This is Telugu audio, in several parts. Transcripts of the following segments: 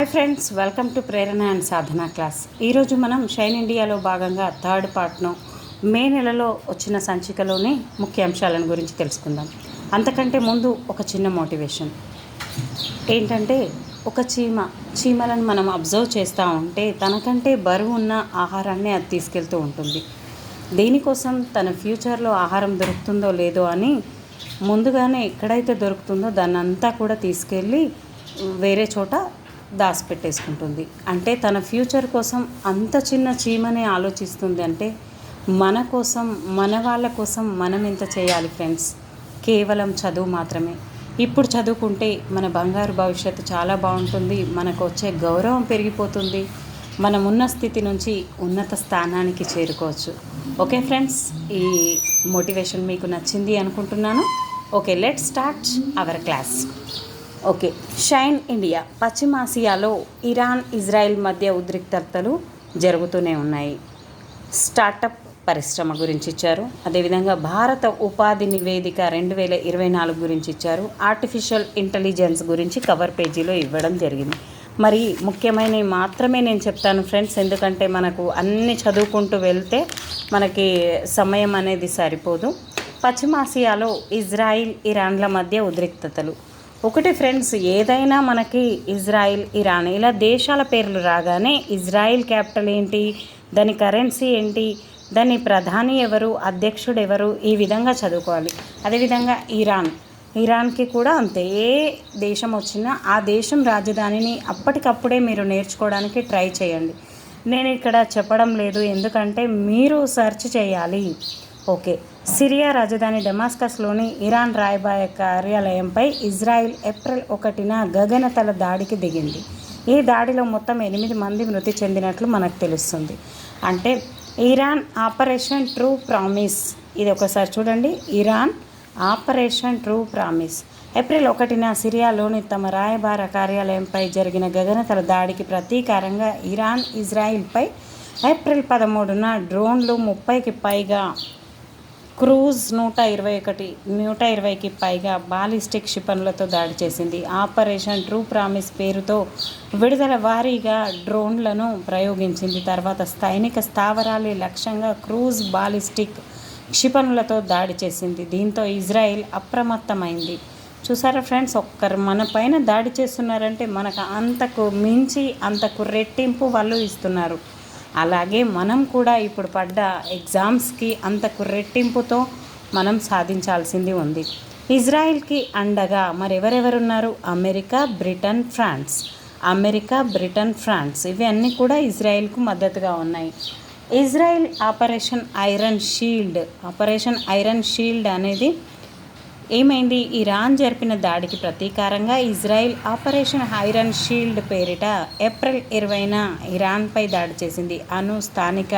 Hi friends, welcome to Prerana and Sadhana class. ఈరోజు మనం షైన్ ఇండియాలో భాగంగా థర్డ్ పార్ట్ను మే నెలలో వచ్చిన సంచికలోని ముఖ్య అంశాలను గురించి తెలుసుకుందాం. అంతకంటే ముందు ఒక చిన్న మోటివేషన్ ఏంటంటే, ఒక చీమలను మనం అబ్జర్వ్ చేస్తూ ఉంటే తనకంటే బరువు ఉన్న ఆహారాన్ని అది తీసుకెళ్తూ ఉంటుంది. దీనికోసం తన ఫ్యూచర్లో ఆహారం దొరుకుతుందో లేదో అని ముందుగానే ఎక్కడైతే దొరుకుతుందో దాన్ని అంతా కూడా తీసుకెళ్ళి వేరే చోట దాచిపెట్టేసుకుంటుంది. అంటే తన ఫ్యూచర్ కోసం అంత చిన్న చీమనే ఆలోచిస్తుంది. అంటే మన కోసం, మన వాళ్ళ కోసం మనం ఎంత చేయాలి ఫ్రెండ్స్? కేవలం చదువు మాత్రమే. ఇప్పుడు చదువుకుంటే మన బంగారు భవిష్యత్తు చాలా బాగుంటుంది, మనకు వచ్చే గౌరవం పెరిగిపోతుంది, మనం ఉన్న స్థితి నుంచి ఉన్నత స్థానానికి చేరుకోవచ్చు. ఓకే ఫ్రెండ్స్, ఈ మోటివేషన్ మీకు నచ్చింది అనుకుంటున్నాను. Okay, let start our class. Okay, shine India. పశ్చిమాసియాలో ఇరాన్, ఇజ్రాయెల్ మధ్య ఉద్రిక్తతలు జరుగుతూనే ఉన్నాయి. స్టార్టప్ పరిశ్రమ గురించి ఇచ్చారు. అదేవిధంగా భారత ఉపాధి నివేదిక 2024 గురించి ఇచ్చారు. ఆర్టిఫిషియల్ ఇంటెలిజెన్స్ గురించి కవర్ పేజీలో ఇవ్వడం జరిగింది. మరి ముఖ్యమైనవి మాత్రమే నేను చెప్తాను ఫ్రెండ్స్, ఎందుకంటే మనకు అన్ని చదువుకుంటూ వెళ్తే మనకి సమయం అనేది సరిపోదు. పశ్చిమాసియాలో ఇజ్రాయిల్, ఇరాన్ల మధ్య ఉద్రిక్తతలు. ఒకటి ఫ్రెండ్స్, ఏదైనా మనకి ఇజ్రాయిల్, ఇరాన్ ఇలా దేశాల పేర్లు రాగానే ఇజ్రాయిల్ క్యాపిటల్ ఏంటి, దాని కరెన్సీ ఏంటి, దాని ప్రధాని ఎవరు, అధ్యక్షుడు ఎవరు, ఈ విధంగా చదువుకోవాలి. అదేవిధంగా ఇరాన్కి కూడా అంతే. ఏ దేశం వచ్చినా ఆ దేశం రాజధానిని అప్పటికప్పుడే మీరు నేర్చుకోవడానికి ట్రై చేయండి. నేను ఇక్కడ చెప్పడం లేదు, ఎందుకంటే మీరు సెర్చ్ చేయాలి. ఓకే, సిరియా రాజధాని డమాస్కస్లోని ఇరాన్ రాయబార కార్యాలయంపై ఇజ్రాయిల్ ఏప్రిల్ 1న గగనతల దాడికి దిగింది. ఈ దాడిలో మొత్తం 8 మంది మృతి చెందినట్లు మనకు తెలుస్తుంది. అంటే ఇరాన్ ఆపరేషన్ ట్రూ ప్రామిస్, ఇది ఒకసారి చూడండి. Iran operation true promise April 1న సిరియాలోని తమ రాయబార కార్యాలయంపై జరిగిన గగనతల దాడికి ప్రతీకారంగా ఇరాన్ ఇజ్రాయిల్పై ఏప్రిల్ 13న డ్రోన్లు 30కి పైగా, క్రూజ్ 120కి పైగా బాలిస్టిక్ క్షిపణులతో దాడి చేసింది. ఆపరేషన్ ట్రూ ప్రామిస్ పేరుతో విడుదల వారీగా డ్రోన్లను ప్రయోగించింది. తర్వాత సైనిక స్థావరాల లక్ష్యంగా క్రూజ్ బాలిస్టిక్ క్షిపణులతో దాడి చేసింది. దీంతో ఇజ్రాయెల్ అప్రమత్తమైంది. చూసారా ఫ్రెండ్స్, ఒక్కరు మన పైన దాడి చేస్తున్నారంటే మనకు అంతకు మించి, అంతకు రెట్టింపు వాళ్ళు ఇస్తున్నారు. అలాగే మనం కూడా ఇప్పుడు పడ్డ ఎగ్జామ్స్కి అంతకు రెట్టింపుతో మనం సాధించాల్సింది ఉంది. ఇజ్రాయిల్కి అండగా మరెవరెవరున్నారు? అమెరికా, బ్రిటన్, ఫ్రాన్స్ ఇవి అన్నీ కూడా ఇజ్రాయిల్కు మద్దతుగా ఉన్నాయి. ఇజ్రాయిల్ ఆపరేషన్ ఐరన్ షీల్డ్ అనేది ఏమైంది? ఇరాన్ జరిపిన దాడికి ప్రతీకారంగా ఇజ్రాయిల్ ఆపరేషన్ ఐరన్ షీల్డ్ పేరిట ఏప్రిల్ 20న ఇరాన్పై దాడి చేసింది. స్థానిక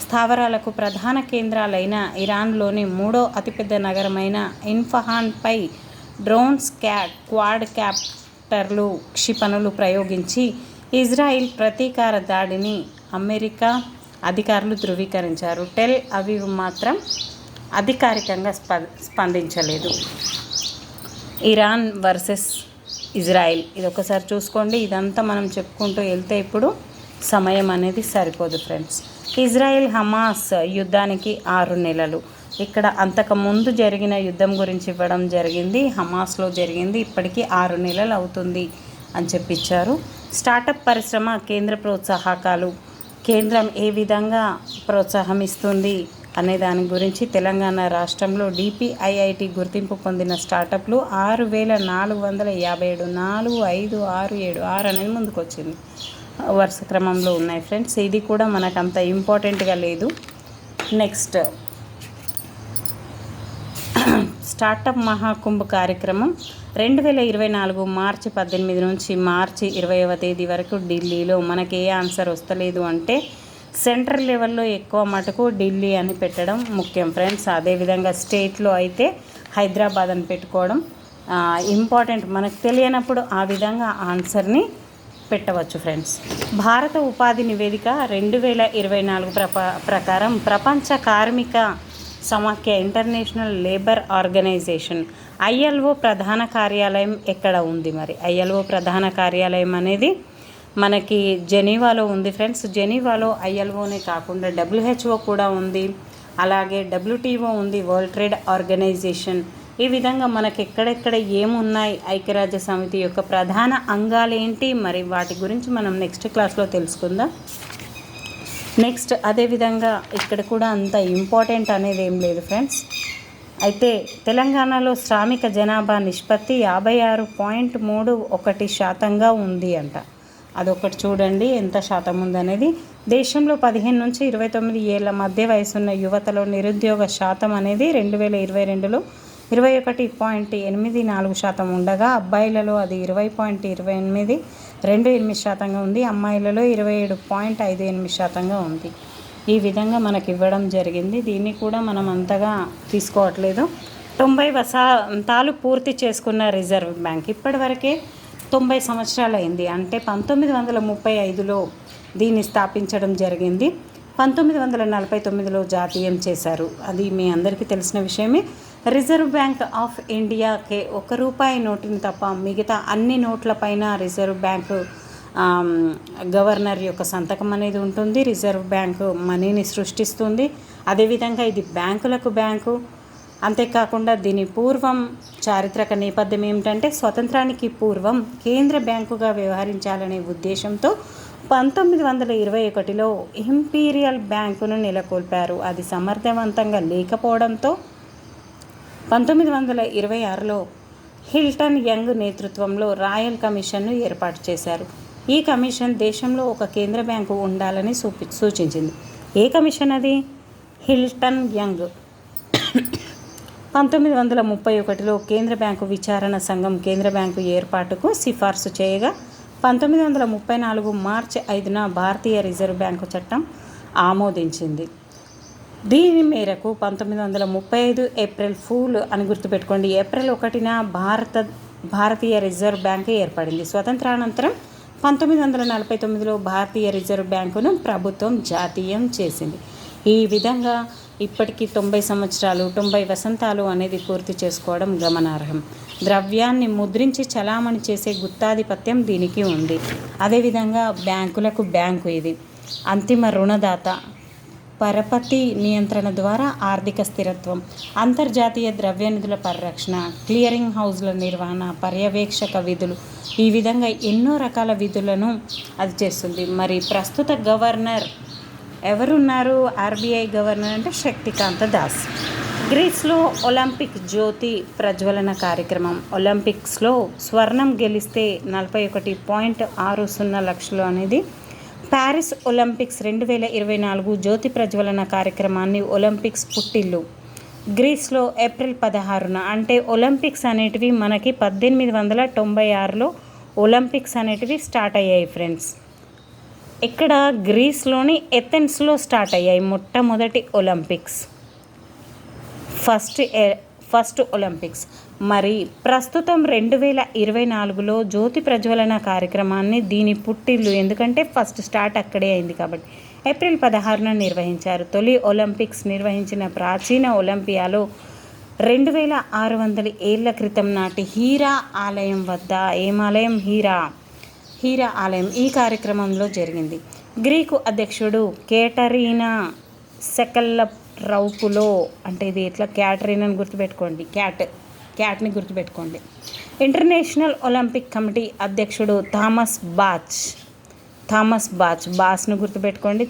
స్థావరాలకు ప్రధాన కేంద్రాలైన ఇరాన్లోని 3వ అతిపెద్ద నగరమైన ఇస్ఫహాన్పై డ్రోన్స్, క్వాడ్ క్యాప్టర్లు, క్షిపణులు ప్రయోగించి ఇజ్రాయిల్ ప్రతీకార దాడిని అమెరికా అధికారులు ధృవీకరించారు. టెల్ అవీవ్ మాత్రం అధికారికంగా స్పందించలేదు. ఇరాన్ వర్సెస్ ఇజ్రాయిల్, ఇది ఒకసారి చూసుకోండి. ఇదంతా మనం చెప్పుకుంటూ వెళ్తే ఇప్పుడు సమయం అనేది సరిపోదు ఫ్రెండ్స్. ఇజ్రాయిల్ హమాస్ యుద్ధానికి 6 నెలలు. ఇక్కడ అంతకుముందు జరిగిన యుద్ధం గురించి ఇవ్వడం జరిగింది, హమాస్లో జరిగింది. ఇప్పటికీ 6 నెలలు అవుతుంది అని చెప్పిచ్చారు. స్టార్టప్ పరిశ్రమ కేంద్ర ప్రోత్సాహకాలు, కేంద్రం ఏ విధంగా ప్రోత్సాహం ఇస్తుంది అనే దాని గురించి తెలంగాణ రాష్ట్రంలో DPIIT గుర్తింపు పొందిన స్టార్టప్లు 6,457, 4, 5, 6, 7, 6 అనేది ముందుకు వచ్చింది. వరుస క్రమంలో ఉన్నాయి ఫ్రెండ్స్. ఇది కూడా మనకు అంత ఇంపార్టెంట్గా లేదు. నెక్స్ట్, స్టార్టప్ మహాకుంభ్ కార్యక్రమం 2024 మార్చి 18 నుంచి మార్చి 20వ తేదీ వరకు ఢిల్లీలో. మనకి ఏ ఆన్సర్ వస్తలేదు అంటే సెంట్రల్ లెవెల్లో ఎక్కువ మటుకు ఢిల్లీ అని పెట్టడం ముఖ్యం ఫ్రెండ్స్. అదేవిధంగా స్టేట్లో అయితే హైదరాబాద్ అని పెట్టుకోవడం ఇంపార్టెంట్. మనకు తెలియనప్పుడు ఆ విధంగా ఆన్సర్ని పెట్టవచ్చు ఫ్రెండ్స్. భారత ఉపాధి నివేదిక 2024 ప్రకారం ప్రపంచ కార్మిక సమాఖ్య, ఇంటర్నేషనల్ లేబర్ ఆర్గనైజేషన్ ILO ప్రధాన కార్యాలయం ఎక్కడ ఉంది? మరి ILO ప్రధాన కార్యాలయం అనేది మనకి జెనీవాలో ఉంది ఫ్రెండ్స్. జెనీవాలో ఐఎల్ఓనే కాకుండా డబ్ల్యూహెచ్ఓ కూడా ఉంది, అలాగే డబ్ల్యూటీఓ ఉంది, వరల్డ్ ట్రేడ్ ఆర్గనైజేషన్. ఈ విధంగా మనకి ఎక్కడెక్కడ ఏమున్నాయి, ఐక్యరాజ్య సమితి యొక్క ప్రధాన అంగాలు ఏంటి, మరి వాటి గురించి మనం నెక్స్ట్ క్లాస్లో తెలుసుకుందాం. నెక్స్ట్ అదేవిధంగా ఇక్కడ కూడా అంత ఇంపార్టెంట్ అనేది ఏం లేదు ఫ్రెండ్స్. అయితే తెలంగాణలో శ్రామిక జనాభా నిష్పత్తి 56.31% ఉంది అంట. అదొకటి చూడండి ఎంత శాతం ఉందనేది. దేశంలో 15 నుంచి 29 ఏళ్ల మధ్య వయసున్న యువతలో నిరుద్యోగ శాతం అనేది 2022లో 21.84% ఉండగా అబ్బాయిలలో అది 20.28% ఉంది, అమ్మాయిలలో 27.58% ఉంది. ఈ విధంగా మనకి ఇవ్వడం జరిగింది. దీన్ని కూడా మనం అంతగా తీసుకోవట్లేదు. 90 వసంతాలు పూర్తి చేసుకున్న రిజర్వ్ బ్యాంక్ ఇప్పటివరకే 90 సంవత్సరాలు అయింది. అంటే 1935లో దీన్ని స్థాపించడం జరిగింది. 1949లో జాతీయం చేశారు. అది మీ అందరికీ తెలిసిన విషయమే. రిజర్వ్ బ్యాంక్ ఆఫ్ ఇండియాకే ₹1 నోటుని తప్ప మిగతా అన్ని నోట్లపైన రిజర్వ్ బ్యాంకు గవర్నర్ యొక్క సంతకం అనేది ఉంటుంది. రిజర్వ్ బ్యాంకు మనీని సృష్టిస్తుంది. అదేవిధంగా ఇది బ్యాంకులకు బ్యాంకు. అంతేకాకుండా దీని పూర్వం చారిత్రక నేపథ్యం ఏమిటంటే స్వతంత్రానికి పూర్వం కేంద్ర బ్యాంకుగా వ్యవహరించాలనే ఉద్దేశంతో 1921లో ఇంపీరియల్ బ్యాంకును నెలకొల్పారు. అది సమర్థవంతంగా లేకపోవడంతో 1926లో హిల్టన్ యంగ్ నేతృత్వంలో రాయల్ కమిషన్ను ఏర్పాటు చేశారు. ఈ కమిషన్ దేశంలో ఒక కేంద్ర బ్యాంకు ఉండాలని సూచించింది. ఏ కమిషన్ అది? Hilton Young. 1931లో కేంద్ర బ్యాంకు విచారణ సంఘం కేంద్ర బ్యాంకు ఏర్పాటుకు సిఫార్సు చేయగా 1934 మార్చి 5న భారతీయ రిజర్వ్ బ్యాంకు చట్టం ఆమోదించింది. దీని మేరకు 1935 ఏప్రిల్ ఫూల్ అని గుర్తుపెట్టుకోండి, ఏప్రిల్ 1న భారతీయ రిజర్వ్ బ్యాంకు ఏర్పడింది. స్వతంత్రానంతరం 1949లో భారతీయ రిజర్వ్ బ్యాంకును ప్రభుత్వం జాతీయం చేసింది. ఈ విధంగా ఇప్పటికీ 90 సంవత్సరాలు 90 వసంతాలు అనేది పూర్తి చేసుకోవడం గమనార్హం. ద్రవ్యాన్ని ముద్రించి చలామణి చేసే గుత్తాధిపత్యం దీనికి ఉంది. అదేవిధంగా బ్యాంకులకు బ్యాంకు ఇది అంతిమ రుణదాత. పరపతి నియంత్రణ ద్వారా ఆర్థిక స్థిరత్వం, అంతర్జాతీయ ద్రవ్యనిధుల పరిరక్షణ, క్లియరింగ్ హౌస్ల నిర్వహణ, పర్యవేక్షక విధులు, ఈ విధంగా ఎన్నో రకాల విధులను అది చేస్తుంది. మరి ప్రస్తుత గవర్నర్ ఎవరున్నారు? ఆర్బీఐ గవర్నర్ అంటే శక్తికాంత దాస్. గ్రీస్లో ఒలింపిక్ జ్యోతి ప్రజ్వలన కార్యక్రమం. ఒలింపిక్స్లో స్వర్ణం గెలిస్తే 41.60 లక్షలు అనేది ప్యారిస్ ఒలింపిక్స్ 2024 జ్యోతి ప్రజ్వలన కార్యక్రమాన్ని ఒలింపిక్స్ పుట్టిల్లు గ్రీస్లో ఏప్రిల్ 16న. అంటే ఒలింపిక్స్ అనేటివి మనకి 1896లో ఒలింపిక్స్ అనేటివి స్టార్ట్ అయ్యాయి ఫ్రెండ్స్. ఇక్కడ గ్రీస్లోని ఎథెన్స్లో స్టార్ట్ అయ్యాయి మొట్టమొదటి ఒలింపిక్స్, ఫస్ట్ ఒలింపిక్స్. మరి ప్రస్తుతం 2024లో జ్యోతి ప్రజ్వలన కార్యక్రమాన్ని దీని పుట్టిల్లు, ఎందుకంటే ఫస్ట్ స్టార్ట్ అక్కడే అయింది కాబట్టి ఏప్రిల్ 16న నిర్వహించారు. తొలి ఒలింపిక్స్ నిర్వహించిన ప్రాచీన ఒలింపియాలో 2600 ఏళ్ల క్రితం నాటి హీరా ఆలయం వద్ద, ఏమాలయం? హీరా ఆలయం ఈ కార్యక్రమంలో జరిగింది. గ్రీకు అధ్యక్షుడు కేటరీనా సెకల్లరౌపులో, అంటే ఇది ఎట్లా క్యాటరీనా అని గుర్తుపెట్టుకోండి, క్యాట్ని గుర్తుపెట్టుకోండి. ఇంటర్నేషనల్ ఒలింపిక్ కమిటీ అధ్యక్షుడు థామస్ బాచ్ను గుర్తుపెట్టుకోండి,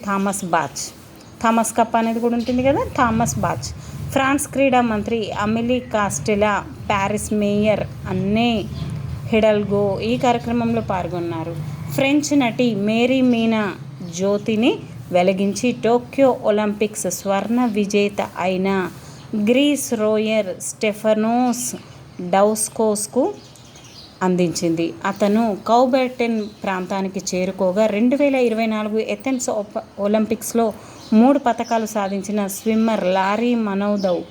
థామస్ కప్ అనేది కూడా ఉంటుంది కదా, థామస్ బాచ్. ఫ్రాన్స్ క్రీడా మంత్రి అమిలీ కాస్టెలా, ప్యారిస్ మేయర్ అన్నే హిడల్గో ఈ కార్యక్రమంలో పాల్గొన్నారు. ఫ్రెంచ్ నటి మేరీ మీనా జ్యోతిని వెలిగించి టోక్యో ఒలింపిక్స్ స్వర్ణ విజేత అయిన గ్రీస్ రోయర్ స్టెఫనోస్ డౌస్కోస్కు అందించింది. అతను కౌబెర్టెన్ ప్రాంతానికి చేరుకోగా 2024 ఎథెన్స్ ఒలింపిక్స్లో 3 పతకాలు సాధించిన స్విమ్మర్ లారీ మనౌదవ్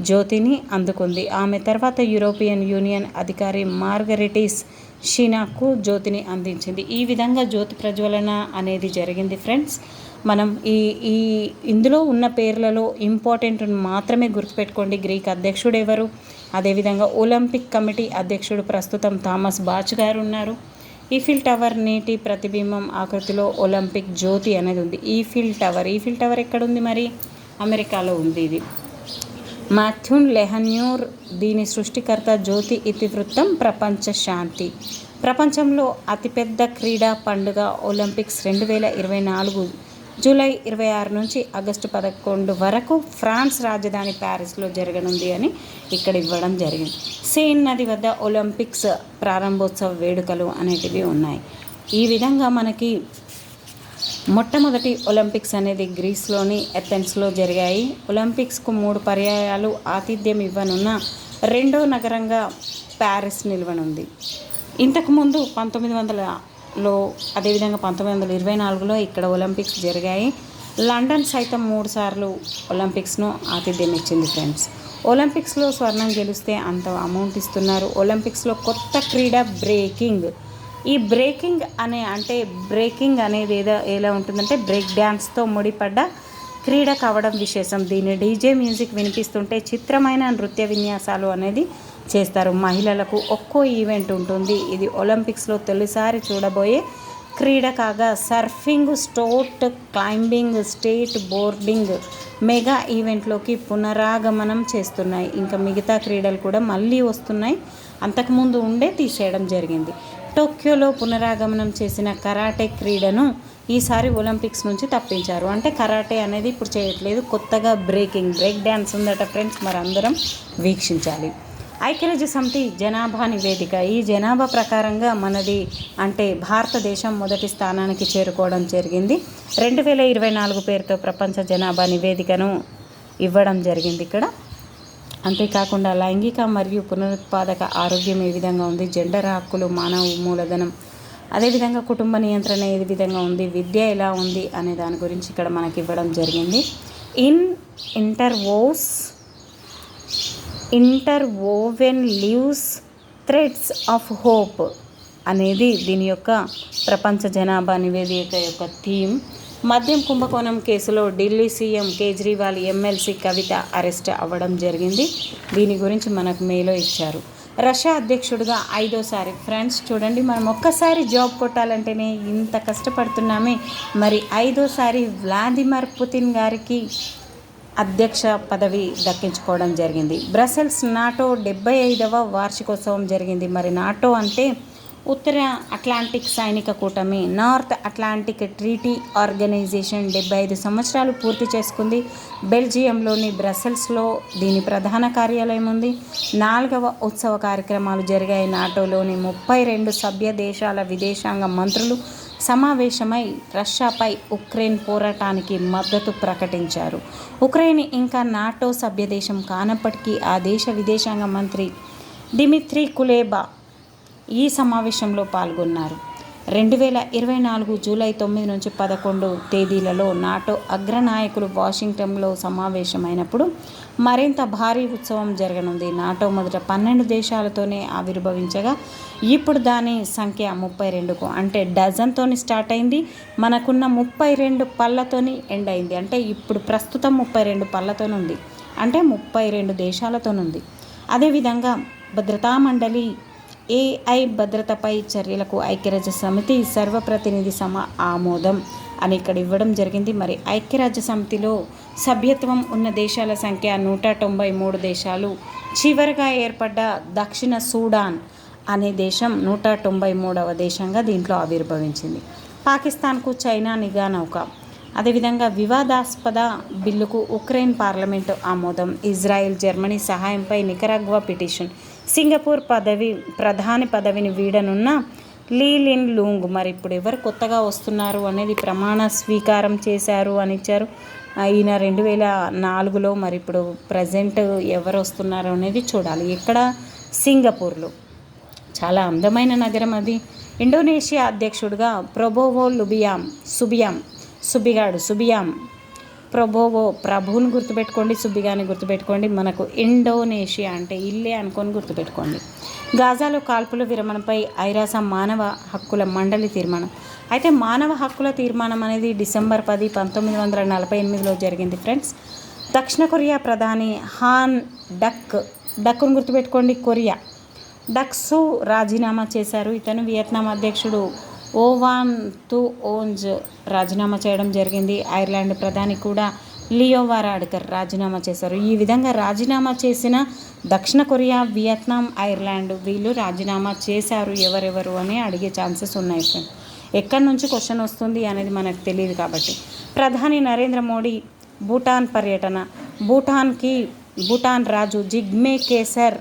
జ్యోతిని అందుకుంది. ఆమె తర్వాత యూరోపియన్ యూనియన్ అధికారి మార్గరెటిస్ షీనాకు జ్యోతిని అందించింది. ఈ విధంగా జ్యోతి ప్రజ్వలన అనేది జరిగింది ఫ్రెండ్స్. మనం ఇందులో ఉన్న పేర్లలో ఇంపార్టెంట్ మాత్రమే గుర్తుపెట్టుకోండి. గ్రీక్ అధ్యక్షుడు ఎవరు, అదేవిధంగా ఒలింపిక్ కమిటీ అధ్యక్షుడు ప్రస్తుతం థామస్ బాచ్ గారు ఉన్నారు. ఈఫిల్ టవర్ నీటి ప్రతిబింబం ఆకృతిలో ఒలింపిక్ జ్యోతి అనేది ఉంది. ఈఫిల్ టవర్ ఎక్కడుంది మరి? అమెరికాలో ఉంది ఇది. మాథ్యూన్ లెహన్యూర్ దీని సృష్టికర్త. జ్యోతి ఇతివృత్తం ప్రపంచ శాంతి. ప్రపంచంలో అతిపెద్ద క్రీడా పండుగ ఒలింపిక్స్ 2024 జూలై 26 నుంచి ఆగస్టు 11 వరకు ఫ్రాన్స్ రాజధాని ప్యారిస్లో జరగనుంది అని ఇక్కడ ఇవ్వడం జరిగింది. సెయిన్ నది వద్ద ఒలింపిక్స్ ప్రారంభోత్సవ వేడుకలు అనేటివి ఉన్నాయి. ఈ విధంగా మనకి మొట్టమొదటి ఒలింపిక్స్ అనేది గ్రీస్లోని ఎథెన్స్లో జరిగాయి. ఒలింపిక్స్కు 3 పర్యాయాలు ఆతిథ్యం ఇవ్వనున్న రెండో నగరంగా ప్యారిస్ నిలవనుంది. ఇంతకుముందు 1900లో అదేవిధంగా 1924లో ఇక్కడ ఒలింపిక్స్ జరిగాయి. లండన్ సైతం 3 సార్లు ఒలింపిక్స్ను ఆతిథ్యం ఇచ్చింది ఫ్రెండ్స్. ఒలింపిక్స్లో స్వర్ణం గెలిస్తే అంత అమౌంట్ ఇస్తున్నారు. ఒలింపిక్స్లో కొత్త క్రీడ బ్రేకింగ్. ఈ బ్రేకింగ్ అనేది ఎలా ఉంటుందంటే బ్రేక్ డ్యాన్స్తో ముడిపడ్డ క్రీడ కావడం విశేషం. దీన్ని డీజే మ్యూజిక్ వినిపిస్తుంటే చిత్రమైన నృత్య విన్యాసాలు అనేది చేస్తారు. మహిళలకు ఒక్కో ఈవెంట్ ఉంటుంది. ఇది ఒలింపిక్స్లో తొలిసారి చూడబోయే క్రీడ కాగా surfing, sport climbing, skateboarding mega ఈవెంట్లోకి పునరాగమనం చేస్తున్నాయి. ఇంకా మిగతా క్రీడలు కూడా మళ్ళీ వస్తున్నాయి. అంతకుముందు తీసేయడం జరిగింది. టోక్యోలో పునరాగమనం చేసిన కరాటే క్రీడను ఈసారి ఒలింపిక్స్ నుంచి తప్పించారు. అంటే కరాటే అనేది ఇప్పుడు చేయట్లేదు, కొత్తగా బ్రేక్ డ్యాన్స్ ఉందట ఫ్రెండ్స్. మరి అందరం వీక్షించాలి. ఐక్యరాజ్య సమితి జనాభా నివేదిక. ఈ జనాభా ప్రకారంగా మనది భారతదేశం మొదటి స్థానానికి చేరుకోవడం జరిగింది. 2024 పేరుతో ప్రపంచ జనాభా నివేదికను ఇవ్వడం జరిగింది ఇక్కడ. అంతేకాకుండా లైంగిక మరియు పునరుత్పాదక ఆరోగ్యం ఏ విధంగా ఉంది, జెండర్ హక్కులు, మానవ మూలధనం, అదేవిధంగా కుటుంబ నియంత్రణ ఏ విధంగా ఉంది, విద్య ఎలా ఉంది అనే దాని గురించి ఇక్కడ మనకి ఇవ్వడం జరిగింది. ఇంటర్వోవెన్ లీవ్స్ థ్రెడ్స్ ఆఫ్ హోప్ అనేది దీని యొక్క ప్రపంచ జనాభా నివేదిక యొక్క థీమ్. మద్యం కుంభకోణం కేసులో ఢిల్లీ సీఎం కేజ్రీవాల్ ఎమ్మెల్సీ కవిత అరెస్ట్ అవ్వడం జరిగింది. దీని గురించి మనకు మేలో ఇచ్చారు. రష్యా అధ్యక్షుడిగా 5వసారి. ఫ్రెండ్స్ చూడండి, మనం ఒక్కసారి జాబ్ కొట్టాలంటేనే ఇంత కష్టపడుతున్నామే. మరి 5వసారి వ్లాదిమిర్ పుతిన్ గారికి అధ్యక్ష పదవి దక్కించుకోవడం జరిగింది. బ్రసెల్స్ నాటో 75వ వార్షికోత్సవం జరిగింది. మరి నాటో అంటే ఉత్తర అట్లాంటిక్ సైనిక కూటమి, నార్త్ అట్లాంటిక్ ట్రీటీ ఆర్గనైజేషన్ 75 సంవత్సరాలు పూర్తి చేసుకుంది. బెల్జియంలోని బ్రసెల్స్లో దీని ప్రధాన కార్యాలయం ఉంది. 4వ ఉత్సవ కార్యక్రమాలు జరిగాయి. నాటోలోని 32 సభ్య దేశాల విదేశాంగ మంత్రులు సమావేశమై రష్యాపై ఉక్రెయిన్ పోరాటానికి మద్దతు ప్రకటించారు. ఉక్రెయిన్ ఇంకా నాటో సభ్యదేశం కానప్పటికీ ఆ దేశ విదేశాంగ మంత్రి డిమిత్రీ కులేబా ఈ సమావేశంలో పాల్గొన్నారు. 2024 జూలై 9 నుంచి 11 తేదీలలో నాటో అగ్రనాయకులు వాషింగ్టన్లో సమావేశమైనప్పుడు మరింత భారీ ఉత్సవం జరగనుంది. నాటో మొదట 12 దేశాలతోనే ఆవిర్భవించగా ఇప్పుడు దాని సంఖ్య 32కు, అంటే డజన్తోని స్టార్ట్ అయింది. మనకున్న 32 పళ్ళతోని ఎండ్ అయింది. అంటే ఇప్పుడు ప్రస్తుతం 32 పళ్ళతోనుంది, అంటే 32 దేశాలతోనుంది. అదేవిధంగా భద్రతా మండలి AI భద్రతపై చర్యలకు ఐక్యరాజ్య సమితి సర్వప్రతినిధి ఆమోదం అని ఇక్కడ ఇవ్వడం జరిగింది. మరి ఐక్యరాజ్య సమితిలో సభ్యత్వం ఉన్న దేశాల సంఖ్య 193 దేశాలు. చివరిగా ఏర్పడ్డ దక్షిణ సూడాన్ అనే దేశం 193వ దేశంగా దీంట్లో ఆవిర్భవించింది. పాకిస్తాన్కు చైనా నిఘా నౌక. అదేవిధంగా వివాదాస్పద బిల్లుకు ఉక్రెయిన్ పార్లమెంటు ఆమోదం. ఇజ్రాయెల్ జర్మనీ సహాయంపై నికరాగ్వా పిటిషన్. సింగపూర్ ప్రధాని పదవిని వీడనున్న లీ లిన్ లూంగ్. మరి ఇప్పుడు ఎవరు కొత్తగా వస్తున్నారు అనేది ప్రమాణ స్వీకారం చేశారు అని ఇచ్చారు. ఈయన 2004లో. మరి ఇప్పుడు ప్రజెంట్ ఎవరు వస్తున్నారు అనేది చూడాలి. ఇక్కడ సింగపూర్లో చాలా అందమైన నగరం అది. ఇండోనేషియా అధ్యక్షుడిగా ప్రబోవో సుబియాం ప్రభువుని గుర్తుపెట్టుకోండి, సుబ్బిగాని గుర్తుపెట్టుకోండి. మనకు ఇండోనేషియా అంటే ఇల్లే అనుకొని గుర్తుపెట్టుకోండి. గాజాలో కాల్పుల విరమణపై ఐరాస మానవ హక్కుల మండలి తీర్మానం. అయితే మానవ హక్కుల తీర్మానం అనేది డిసెంబర్ 10, 1948లో జరిగింది ఫ్రెండ్స్. దక్షిణ కొరియా ప్రధాని హాన్ డక్కును గుర్తుపెట్టుకోండి. డక్సు రాజీనామా చేశారు. ఇతను వియత్నాం అధ్యక్షుడు ఓవాన్ తు ఓంజ్ రాజీనామా చేయడం జరిగింది. ఐర్లాండ్ ప్రధాని కూడా లియో వారాడ్కర్ రాజీనామా చేశారు. ఈ విధంగా రాజీనామా చేసిన దక్షిణ కొరియా, వియత్నాం, ఐర్లాండ్ వీళ్ళు రాజీనామా చేశారు. ఎవరెవరు అని అడిగే ఛాన్సెస్ ఉన్నాయి ఫ్రెండ్. ఎక్కడి నుంచి క్వశ్చన్ వస్తుంది అనేది మనకు తెలియదు కాబట్టి. ప్రధాని నరేంద్ర మోడీ భూటాన్ పర్యటన. భూటాన్ రాజు జిగ్మే కేసర్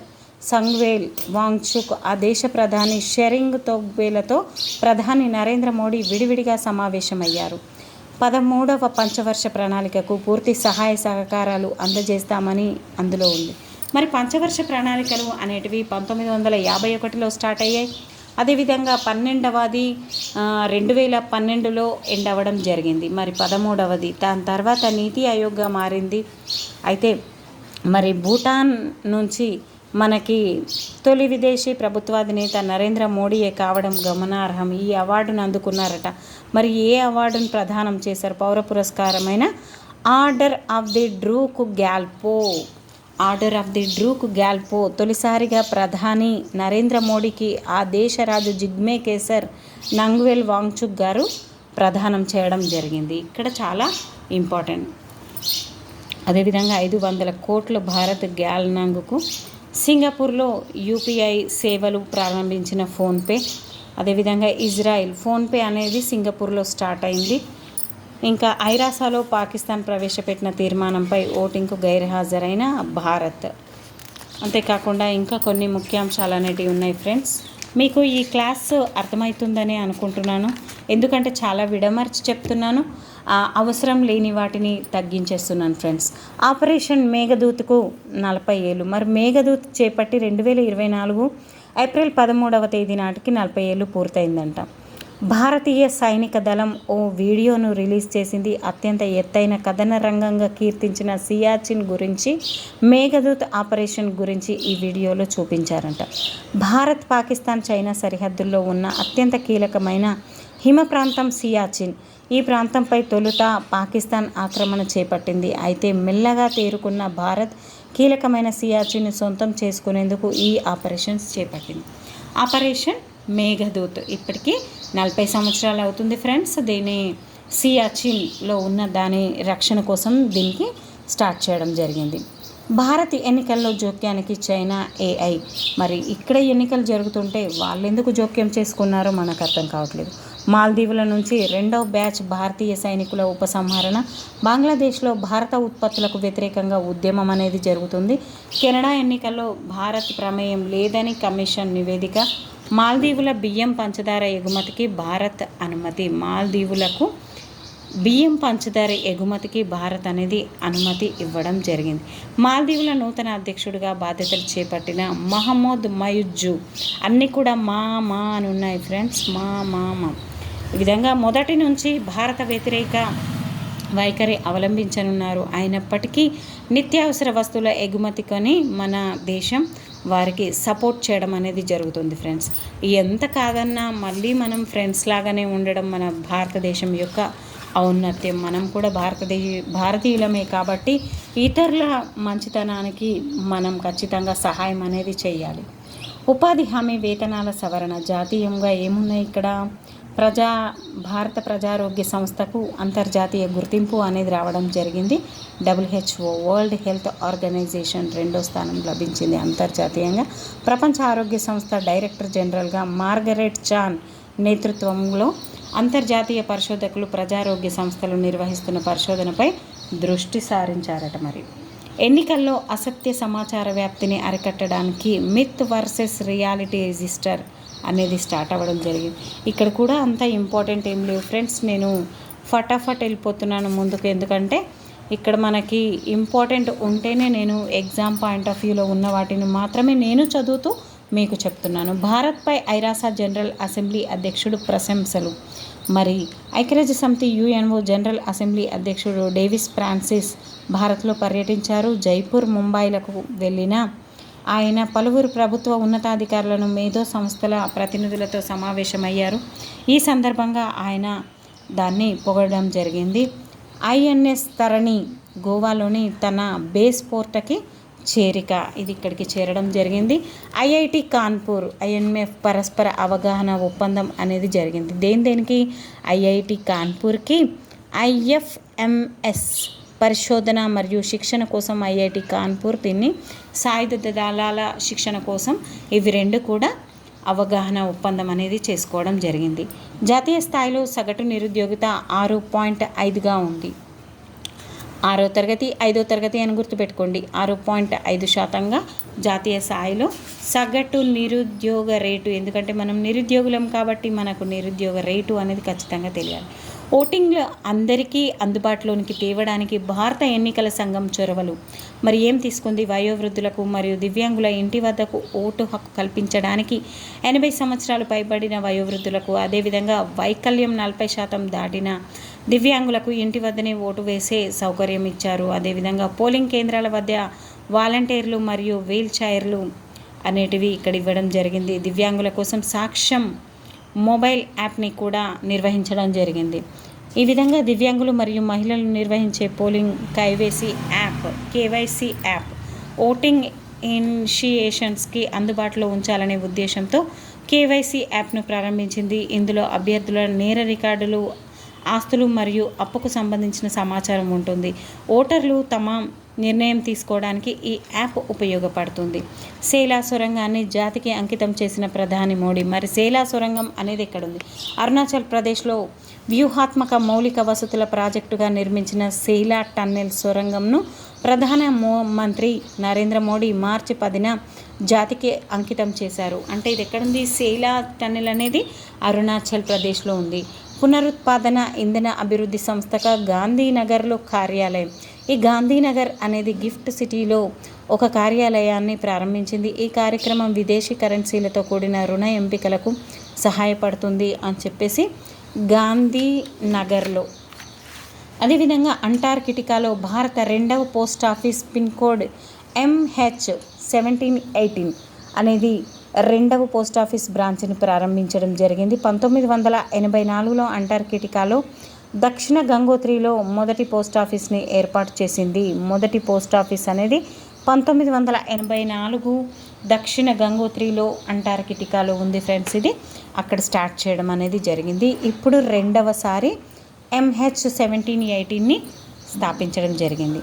సంగ్వేల్ వాంగ్చుక్ ఆ దేశ ప్రధాని షెరింగ్ తోగ్బేలతో ప్రధాని నరేంద్ర మోడీ విడివిడిగా సమావేశమయ్యారు. 13వ పంచవర్ష ప్రణాళికకు పూర్తి సహాయ సహకారాలు అందజేస్తామని అందులో ఉంది. మరి పంచవర్ష ప్రణాళికలు అనేటివి 1951లో స్టార్ట్ అయ్యాయి. అదేవిధంగా 12వది 2012లో ఎండ్ అవ్వడం జరిగింది. మరి 13వది దాని తర్వాత నీతి ఆయోగ్గా మారింది. అయితే మరి భూటాన్ నుంచి మనకి తొలి విదేశీ ప్రభుత్వాధినేత నరేంద్ర మోడీయే కావడం గమనార్హం. ఈ అవార్డును అందుకున్నారట. మరి ఏ అవార్డును ప్రదానం చేశారు? పౌర పురస్కారమైన ఆర్డర్ ఆఫ్ ది డ్రూక్ గ్యాల్పో తొలిసారిగా ప్రధాని నరేంద్ర మోడీకి ఆ దేశ రాజు జిగ్మే కేసర్ నంగ్వేల్ వాంగ్చుక్ గారు ప్రదానం చేయడం జరిగింది. ఇక్కడ చాలా ఇంపార్టెంట్. అదేవిధంగా 500 కోట్ల భారత్ గ్యాల్నాంగ్కు సింగపూర్లో యూపీఐ సేవలు ప్రారంభించిన ఫోన్పే. అదేవిధంగా ఇజ్రాయిల్ ఫోన్పే అనేది సింగపూర్లో స్టార్ట్ అయింది. ఇంకా ఐరాసాలో పాకిస్తాన్ ప్రవేశపెట్టిన తీర్మానంపై ఓటింగ్కు గైర్హాజరైన భారత్. అంతేకాకుండా ఇంకా కొన్ని ముఖ్యాంశాలు అనేటివి ఉన్నాయి ఫ్రెండ్స్. మీకు ఈ క్లాస్ అర్థమవుతుందని అనుకుంటున్నాను. ఎందుకంటే చాలా విడమర్చి చెప్తున్నాను. అవసరం లేని వాటిని తగ్గించేస్తున్నాను ఫ్రెండ్స్. ఆపరేషన్ మేఘదూత్కు 40 ఏళ్ళు. మరి మేఘదూత్ చేపట్టి 2024 ఏప్రిల్ 13వ తేదీ నాటికి 40 ఏళ్ళు పూర్తయిందంట. భారతీయ సైనిక దళం ఓ వీడియోను రిలీజ్ చేసింది. అత్యంత ఎత్తైన కథన రంగంగా కీర్తించిన సియాచిన్ గురించి, మేఘదూత్ ఆపరేషన్ గురించి ఈ వీడియోలో చూపించారంట. భారత్, పాకిస్తాన్, చైనా సరిహద్దుల్లో ఉన్న అత్యంత కీలకమైన హిమ ప్రాంతం సియాచిన్. ఈ ప్రాంతంపై తొలుత పాకిస్తాన్ ఆక్రమణ చేపట్టింది. అయితే మెల్లగా తేరుకున్న భారత్ కీలకమైన సియాచిన్ను సొంతం చేసుకునేందుకు ఈ ఆపరేషన్స్ చేపట్టింది. ఆపరేషన్ మేఘదూత్ ఇప్పటికీ 40 సంవత్సరాలు అవుతుంది ఫ్రెండ్స్. దీని సియాచిన్లో ఉన్న దాని రక్షణ కోసం దీనికి స్టార్ట్ చేయడం జరిగింది. భారత్ ఎన్నికల్లో జోక్యానికి చైనా ఏఐ. మరి ఇక్కడ ఎన్నికలు జరుగుతుంటే వాళ్ళు ఎందుకు జోక్యం చేసుకున్నారో మనకు అర్థం కావట్లేదు. మాల్దీవుల నుంచి 2వ బ్యాచ్ భారతీయ సైనికుల ఉపసంహరణ. బంగ్లాదేశ్లో భారత ఉత్పత్తులకు వ్యతిరేకంగా ఉద్యమం అనేది జరుగుతుంది. కెనడా ఎన్నికల్లో భారత్ ప్రమేయం లేదని కమిషన్ నివేదిక. మాల్దీవుల బియ్యం పంచదార ఎగుమతికి భారత్ అనుమతి. మాల్దీవులకు బియ్యం పంచదార ఎగుమతికి భారత్ అనేది అనుమతి ఇవ్వడం జరిగింది. మాల్దీవుల నూతన అధ్యక్షుడిగా బాధ్యతలు చేపట్టిన మహమ్మద్ మయుజ్జు. అన్నీ కూడా మా అని ఉన్నాయి ఫ్రెండ్స్. మా ఈ విధంగా మొదటి నుంచి భారత వ్యతిరేక వైఖరి అవలంబించనున్నారు. అయినప్పటికీ నిత్యావసర వస్తువుల ఎగుమతికని మన దేశం వారికి సపోర్ట్ చేయడం అనేది జరుగుతుంది ఫ్రెండ్స్. ఎంత కాదన్నా మళ్ళీ మనం ఫ్రెండ్స్ లాగానే ఉండడం మన భారతదేశం యొక్క ఔన్నత్యం. మనం కూడా భారతీయులమే కాబట్టి ఇతరుల మంచితనానికి మనం ఖచ్చితంగా సహాయం అనేది చేయాలి. ఉపాధి హామీ వేతనాల సవరణ. జాతీయంగా ఏమున్నాయి ఇక్కడ? భారత ప్రజారోగ్య సంస్థకు అంతర్జాతీయ గుర్తింపు అనేది రావడం జరిగింది. WHO వరల్డ్ హెల్త్ ఆర్గనైజేషన్ 2వ స్థానం లభించింది అంతర్జాతీయంగా. ప్రపంచ ఆరోగ్య సంస్థ డైరెక్టర్ జనరల్గా మార్గరెట్ చాన్ నేతృత్వంలో అంతర్జాతీయ పరిశోధకులు ప్రజారోగ్య సంస్థలు నిర్వహిస్తున్న పరిశోధనపై దృష్టి సారించారట. మరి ఎన్నికల్లో అసత్య సమాచార వ్యాప్తిని అరికట్టడానికి మిత్ వర్సెస్ రియాలిటీ రిజిస్టర్ అనేది స్టార్ట్ అవ్వడం జరిగింది. ఇక్కడ కూడా అంత ఇంపార్టెంట్ ఏం లేవు ఫ్రెండ్స్. నేను ఫటాఫట్ వెళ్ళిపోతున్నాను ముందుకు. ఎందుకంటే ఇక్కడ మనకి ఇంపార్టెంట్ ఉంటేనే నేను ఎగ్జామ్ పాయింట్ ఆఫ్ వ్యూలో ఉన్న వాటిని మాత్రమే నేను చదువుతూ మీకు చెప్తున్నాను. భారత్పై ఐరాస జనరల్ అసెంబ్లీ అధ్యక్షుడు ప్రశంసలు. మరి ఐక్యరాజ్య సమితి UNO జనరల్ అసెంబ్లీ అధ్యక్షుడు డేవిస్ ఫ్రాన్సిస్ భారత్లో పర్యటించారు. జైపూర్, ముంబైలకు వెళ్ళిన ఆయన పలువురు ప్రభుత్వ ఉన్నతాధికారులను, మేధో సంస్థల ప్రతినిధులతో సమావేశమయ్యారు. ఈ సందర్భంగా ఆయన దాన్ని పొగడడం జరిగింది. INS తరణి గోవాలోని తన బేస్ పోర్ట్కి చేరిక, ఇది ఇక్కడికి చేరడం జరిగింది. ఐఐటి కాన్పూర్ ఐఎంఎఫ్ పరస్పర అవగాహన ఒప్పందం అనేది జరిగింది. దేనికి? ఐఐటి కాన్పూర్కి ఐఎఫ్ఎంఎస్ పరిశోధన మరియు శిక్షణ కోసం ఐఐటి కాన్పూర్, దీన్ని సాయుధ దళాల శిక్షణ కోసం, ఇవి రెండు కూడా అవగాహన ఒప్పందం అనేది చేసుకోవడం జరిగింది. జాతీయ స్థాయిలో సగటు నిరుద్యోగిత 6.5గా ఉంది. 6వ తరగతి 5వ తరగతి అని గుర్తుపెట్టుకోండి. 6.5% జాతీయ స్థాయిలో సగటు నిరుద్యోగ రేటు. ఎందుకంటే మనం నిరుద్యోగులం కాబట్టి మనకు నిరుద్యోగ రేటు అనేది ఖచ్చితంగా తెలియాలి. ఓటింగ్లో అందరికీ అందుబాటులోనికి తేవడానికి భారత ఎన్నికల సంఘం చొరవలు మరి ఏం తీసుకుంది? వయోవృద్ధులకు మరియు దివ్యాంగుల ఇంటి వద్దకు ఓటు హక్కు కల్పించడానికి 80 సంవత్సరాలు పైబడిన వయోవృద్ధులకు, అదేవిధంగా వైకల్యం 40% దాటిన దివ్యాంగులకు ఇంటి వద్దనే ఓటు వేసే సౌకర్యం ఇచ్చారు. అదేవిధంగా పోలింగ్ కేంద్రాల వద్ద వాలంటీర్లు మరియు వీల్ చైర్లు అనేటివి ఇక్కడ ఇవ్వడం జరిగింది. దివ్యాంగుల కోసం సాక్ష్యం మొబైల్ యాప్ని కూడా నిర్వహించడం జరిగింది. ఈ విధంగా దివ్యాంగులు మరియు మహిళలు నిర్వహించే పోలింగ్ కేవైసీ యాప్ ఓటింగ్ ఇనిషియేషన్స్కి అందుబాటులో ఉంచాలనే ఉద్దేశంతో కేవైసీ యాప్ను ప్రారంభించింది. ఇందులో అభ్యర్థుల నేర రికార్డులు, ఆస్తులు మరియు అప్పుకు సంబంధించిన సమాచారం ఉంటుంది. ఓటర్లు తమ నిర్ణయం తీసుకోవడానికి ఈ యాప్ ఉపయోగపడుతుంది. సేలా సొరంగాన్ని జాతికి అంకితం చేసిన ప్రధాని మోడీ. మరి సేలా సొరంగం అనేది ఎక్కడుంది? అరుణాచల్ ప్రదేశ్లో వ్యూహాత్మక మౌలిక వసతుల ప్రాజెక్టుగా నిర్మించిన సేలా టన్నెల్ సొరంగంను ప్రధాన మంత్రి నరేంద్ర మోడీ మార్చి 10న జాతికి అంకితం చేశారు. అంటే ఇది ఎక్కడుంది? సేలా టన్నెల్ అనేది అరుణాచల్ ప్రదేశ్లో ఉంది. పునరుత్పాదన ఇంధన అభివృద్ధి సంస్థగా గాంధీనగర్లో కార్యాలయం. ఈ గాంధీనగర్ అనేది గిఫ్ట్ సిటీలో ఒక కార్యాలయాన్ని ప్రారంభించింది. ఈ కార్యక్రమం విదేశీ కరెన్సీలతో కూడిన రుణ ఎంపికలకు సహాయపడుతుంది అని చెప్పేసి గాంధీనగర్లో. అదేవిధంగా అంటార్కిటికాలో భారత 2వ post office pin code MH1718 అనేది 2వ పోస్ట్ ఆఫీస్ బ్రాంచ్ని ప్రారంభించడం జరిగింది. 1984లో అంటార్కిటికాలో దక్షిణ గంగోత్రిలో మొదటి పోస్ట్ ఆఫీస్ని ఏర్పాటు చేసింది. మొదటి పోస్ట్ ఆఫీస్ అనేది 1984 దక్షిణ గంగోత్రిలో అంటార్కిటికాలో ఉంది ఫ్రెండ్స్. ఇది అక్కడ స్టార్ట్ చేయడం అనేది జరిగింది. ఇప్పుడు రెండవసారి MH1718ని స్థాపించడం జరిగింది.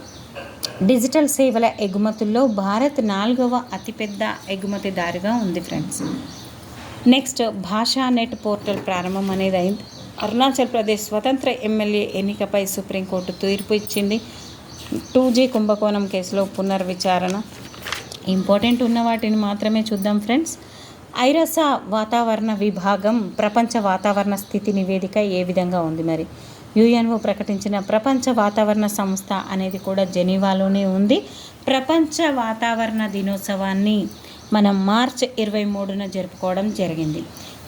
డిజిటల్ సేవల ఎగుమతుల్లో భారత్ 4వ అతిపెద్ద ఎగుమతిదారుగా ఉంది ఫ్రెండ్స్. నెక్స్ట్ భాషా నెట్ పోర్టల్ ప్రారంభం అనేది అయింది. అరుణాచల్ ప్రదేశ్ స్వతంత్ర ఎమ్మెల్యే ఎన్నికపై సుప్రీంకోర్టు తీర్పు ఇచ్చింది. 2G కుంభకోణం కేసులో పునర్విచారణ. ఇంపార్టెంట్ ఉన్న వాటిని మాత్రమే చూద్దాం ఫ్రెండ్స్. ఐరస వాతావరణ విభాగం ప్రపంచ వాతావరణ స్థితి నివేదిక ఏ విధంగా ఉంది? మరి UNO ప్రకటించిన ప్రపంచ వాతావరణ సంస్థ అనేది కూడా జెనీవాలోనే ఉంది. ప్రపంచ వాతావరణ దినోత్సవాన్ని మనం మార్చి 23న జరుపుకోవడం జరిగింది.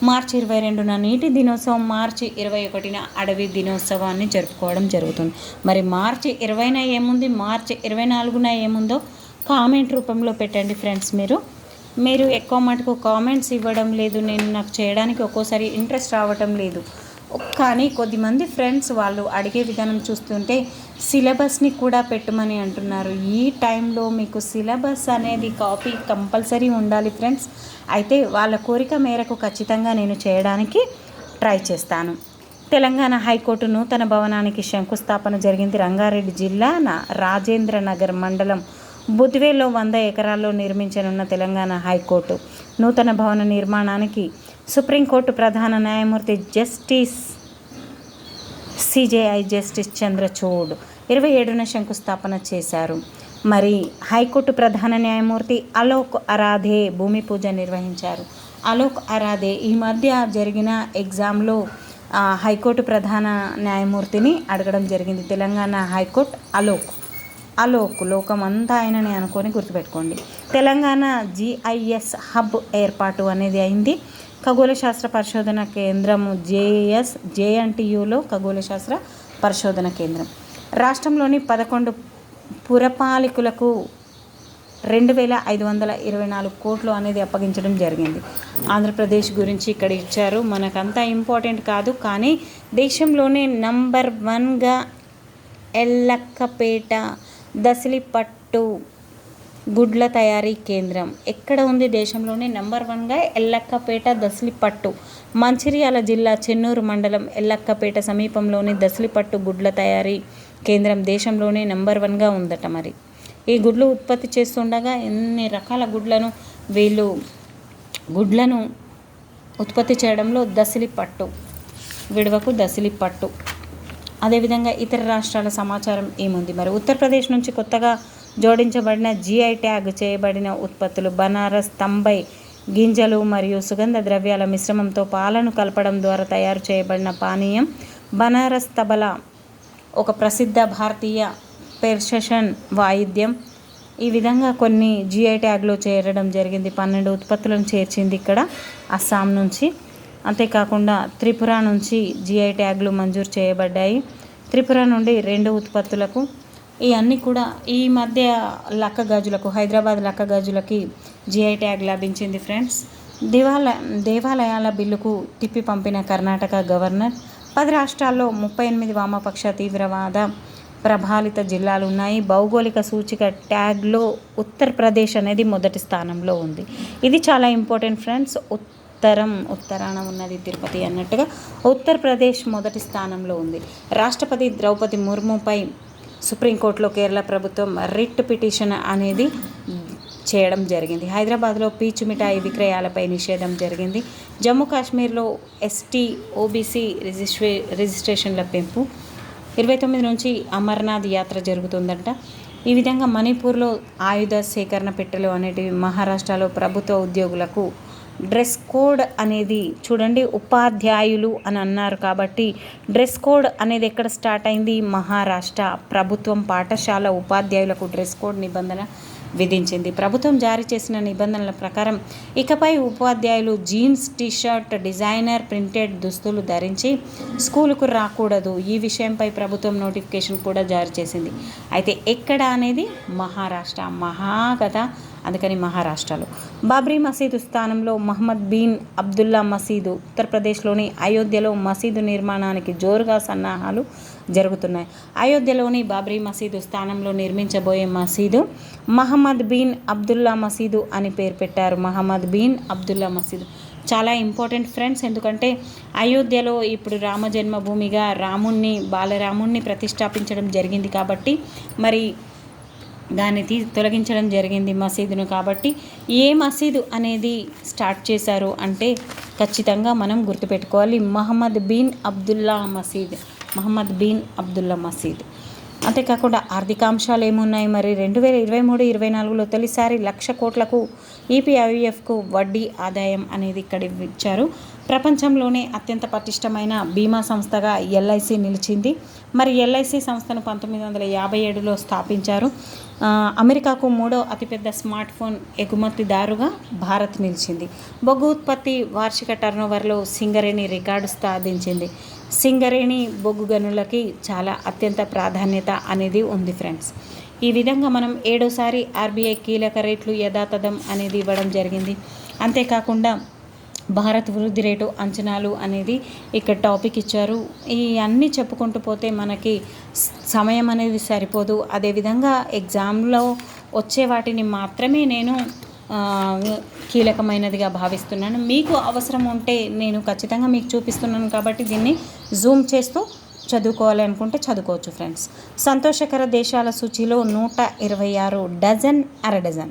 మార్చి 22న నీటి దినోత్సవం, మార్చి 21న అడవి దినోత్సవాన్ని జరుపుకోవడం జరుగుతుంది. మరి మార్చి 20న ఏముంది, మార్చి 24న ఏముందో కామెంట్ రూపంలో పెట్టండి ఫ్రెండ్స్. మీరు ఎక్కువ మటుకు కామెంట్స్ ఇవ్వడం లేదు. నాకు చేయడానికి ఒక్కోసారి ఇంట్రెస్ట్ రావటం లేదు. కానీ కొద్దిమంది ఫ్రెండ్స్ వాళ్ళు అడిగే విధానం చూస్తుంటే సిలబస్ని కూడా పెట్టమని అంటున్నారు. ఈ టైంలో మీకు సిలబస్ అనేది కాపీ కంపల్సరీ ఉండాలి ఫ్రెండ్స్. అయితే వాళ్ళ కోరిక మేరకు ఖచ్చితంగా నేను చేయడానికి ట్రై చేస్తాను. తెలంగాణ హైకోర్టు నూతన భవనానికి శంకుస్థాపన జరిగింది. రంగారెడ్డి జిల్లా రాజేంద్ర నగర్ మండలం బుద్వేల్లో 100 ఎకరాల్లో నిర్మించనున్న తెలంగాణ హైకోర్టు నూతన భవన నిర్మాణానికి సుప్రీంకోర్టు ప్రధాన న్యాయమూర్తి జస్టిస్ CJI జస్టిస్ చంద్రచూడ్ 27న శంకుస్థాపన చేశారు. మరి హైకోర్టు ప్రధాన న్యాయమూర్తి అలోక్ అరాధే భూమి పూజ నిర్వహించారు. అలోక్ అరాధే ఈ మధ్య జరిగిన ఎగ్జామ్లో హైకోర్టు ప్రధాన న్యాయమూర్తిని అడగడం జరిగింది. తెలంగాణ హైకోర్టు అలోక్ లోకమంతా ఆయనని అనుకొని గుర్తుపెట్టుకోండి. తెలంగాణ GIS హబ్ ఏర్పాటు అనేది అయింది. ఖగోళ శాస్త్ర పరిశోధన కేంద్రం JNTUలో ఖగోళ శాస్త్ర పరిశోధన కేంద్రం. రాష్ట్రంలోని 11 పురపాలికలకు 2524 కోట్లు అనేది అప్పగించడం జరిగింది. ఆంధ్రప్రదేశ్ గురించి ఇక్కడ ఇచ్చారు. మనకంతా ఇంపార్టెంట్ కాదు, కానీ దేశంలోనే నంబర్ 1గా ఎల్లక్కపేట, దసిలిపట్టు గుడ్ల తయారీ కేంద్రం ఎక్కడ ఉంది దేశంలోనే? నెంబర్ 1గా ఎల్లక్కపేట దసలిపట్టు, మంచిర్యాల జిల్లా చెన్నూరు మండలం ఎల్లక్కపేట సమీపంలోని దసలిపట్టు గుడ్ల తయారీ కేంద్రం దేశంలోనే నెంబర్ 1గా ఉందట. మరి ఈ గుడ్లు ఉత్పత్తి చేస్తుండగా ఎన్ని రకాల గుడ్లను ఉత్పత్తి చేయడంలో దసలిపట్టు విడవకు దసలిపట్టు. అదేవిధంగా ఇతర రాష్ట్రాల సమాచారం ఏముంది? మరి ఉత్తరప్రదేశ్ నుంచి కొత్తగా జోడించబడిన GI ట్యాగ్ చేయబడిన ఉత్పత్తులు బనారస్ తంబై గింజలు మరియు సుగంధ ద్రవ్యాల మిశ్రమంతో పాలను కలపడం ద్వారా తయారు చేయబడిన పానీయం బనారస్ తబలా, ఒక ప్రసిద్ధ భారతీయ పెర్షషన్ వాయిద్యం. ఈ విధంగా కొన్ని GI ట్యాగ్లో చేరడం జరిగింది. 12 ఉత్పత్తులను చేర్చింది ఇక్కడ అస్సాం నుంచి. అంతేకాకుండా త్రిపుర నుంచి GI ట్యాగ్లు మంజూరు చేయబడ్డాయి. త్రిపుర నుండి 2 ఉత్పత్తులకు. ఈ అన్నీ కూడా ఈ మధ్య లక్క గాజులకు, హైదరాబాద్ లక్క గాజులకి GI ట్యాగ్ లభించింది ఫ్రెండ్స్. దేవాలయాల బిల్లుకు తిప్పి పంపిన కర్ణాటక గవర్నర్. 10 రాష్ట్రాల్లో 38 వామపక్ష తీవ్రవాద ప్రభావిత జిల్లాలు ఉన్నాయి. భౌగోళిక సూచిక ట్యాగ్లో ఉత్తరప్రదేశ్ అనేది మొదటి స్థానంలో ఉంది. ఇది చాలా ఇంపార్టెంట్ ఫ్రెండ్స్. ఉత్తరాన ఉన్నది తిరుపతి అన్నట్టుగా ఉత్తరప్రదేశ్ మొదటి స్థానంలో ఉంది. రాష్ట్రపతి ద్రౌపది ముర్ముపై సుప్రీంకోర్టులో కేరళ ప్రభుత్వం రిట్ పిటిషన్ అనేది చేయడం జరిగింది. హైదరాబాద్లో పీచు మిఠాయి విక్రయాలపై నిషేధం జరిగింది. జమ్మూ కాశ్మీర్లో ST OBC రిజిస్ట్రేషన్ల పెంపు. 29 నుంచి అమర్నాథ్ యాత్ర జరుగుతుందంట. ఈ విధంగా మణిపూర్లో ఆయుధ సేకరణ పెట్టెలు అనేటివి. మహారాష్ట్రలో ప్రభుత్వ ఉద్యోగులకు డ్రెస్ కోడ్ అనేది చూడండి, ఉపాధ్యాయులు అని అన్నారు కాబట్టి డ్రెస్ కోడ్ అనేది ఎక్కడ స్టార్ట్ అయింది? మహారాష్ట్ర ప్రభుత్వం పాఠశాల ఉపాధ్యాయులకు డ్రెస్ కోడ్ నిబంధన విధించింది. ప్రభుత్వం జారీ చేసిన నిబంధనల ప్రకారం ఇకపై ఉపాధ్యాయులు జీన్స్, టీషర్ట్, డిజైనర్ ప్రింటెడ్ దుస్తులు ధరించి స్కూలుకు రాకూడదు. ఈ విషయంపై ప్రభుత్వం నోటిఫికేషన్ కూడా జారీ చేసింది. అయితే ఎక్కడ అనేది? మహారాష్ట్ర. కదా, అందుకని మహారాష్ట్రలో. బాబ్రీ మసీదు స్థానంలో మహమ్మద్ బిన్ అబ్దుల్లా మసీదు. ఉత్తరప్రదేశ్లోని అయోధ్యలో మసీదు నిర్మాణానికి జోరుగా సన్నాహాలు జరుగుతున్నాయి. అయోధ్యలోని బాబ్రీ మసీదు స్థానంలో నిర్మించబోయే మసీదు మహమ్మద్ బిన్ అబ్దుల్లా మసీదు అని పేరు పెట్టారు. మహమ్మద్ బిన్ అబ్దుల్లా మసీదు చాలా ఇంపార్టెంట్ ఫ్రెండ్స్. ఎందుకంటే అయోధ్యలో ఇప్పుడు రామ జన్మభూమిగా బాలరాముణ్ణి ప్రతిష్టాపించడం జరిగింది కాబట్టి మరి దాన్ని తొలగించడం జరిగింది మసీదును. కాబట్టి ఏ మసీదు అనేది స్టార్ట్ చేశారు అంటే ఖచ్చితంగా మనం గుర్తుపెట్టుకోవాలి, మహమ్మద్ బిన్ అబ్దుల్లా మసీద్. అంతేకాకుండా ఆర్థికాంశాలు ఏమున్నాయి మరి? 2023-24లో తొలిసారి 1,00,000 కోట్లకు EPIFకు వడ్డీ ఆదాయం అనేది ఇక్కడ ఇచ్చారు. ప్రపంచంలోనే అత్యంత పటిష్టమైన బీమా సంస్థగా LIC నిలిచింది. మరి LIC సంస్థను 1957లో స్థాపించారు. అమెరికాకు 3వ అతిపెద్ద స్మార్ట్ ఫోన్ ఎగుమతిదారుగా భారత్ నిలిచింది. బొగ్గు ఉత్పత్తి వార్షిక టర్నోవర్లో సింగరేణి రికార్డు సాధించింది. సింగరేణి బొగ్గు గనులకి చాలా అత్యంత ప్రాధాన్యత అనేది ఉంది ఫ్రెండ్స్. ఈ విధంగా మనం 7వసారి RBI కీలక రేట్లు యథాతథం అనేది ఇవ్వడం జరిగింది. అంతేకాకుండా భారత్ వృద్ధి రేటు అంచనాలు అనేది ఇక్కడ టాపిక్ ఇచ్చారు. ఈ అన్నీ చెప్పుకుంటూ పోతే మనకి సమయం అనేది సరిపోదు. అదేవిధంగా ఎగ్జామ్లో వచ్చే వాటిని మాత్రమే నేను కీలకమైనదిగా భావిస్తున్నాను. మీకు అవసరం ఉంటే నేను ఖచ్చితంగా మీకు చూపిస్తున్నాను కాబట్టి దీన్ని జూమ్ చేస్తూ చదువుకోవాలి అనుకుంటే చదువుకోవచ్చు ఫ్రెండ్స్. సంతోషకర దేశాల సూచీలో 126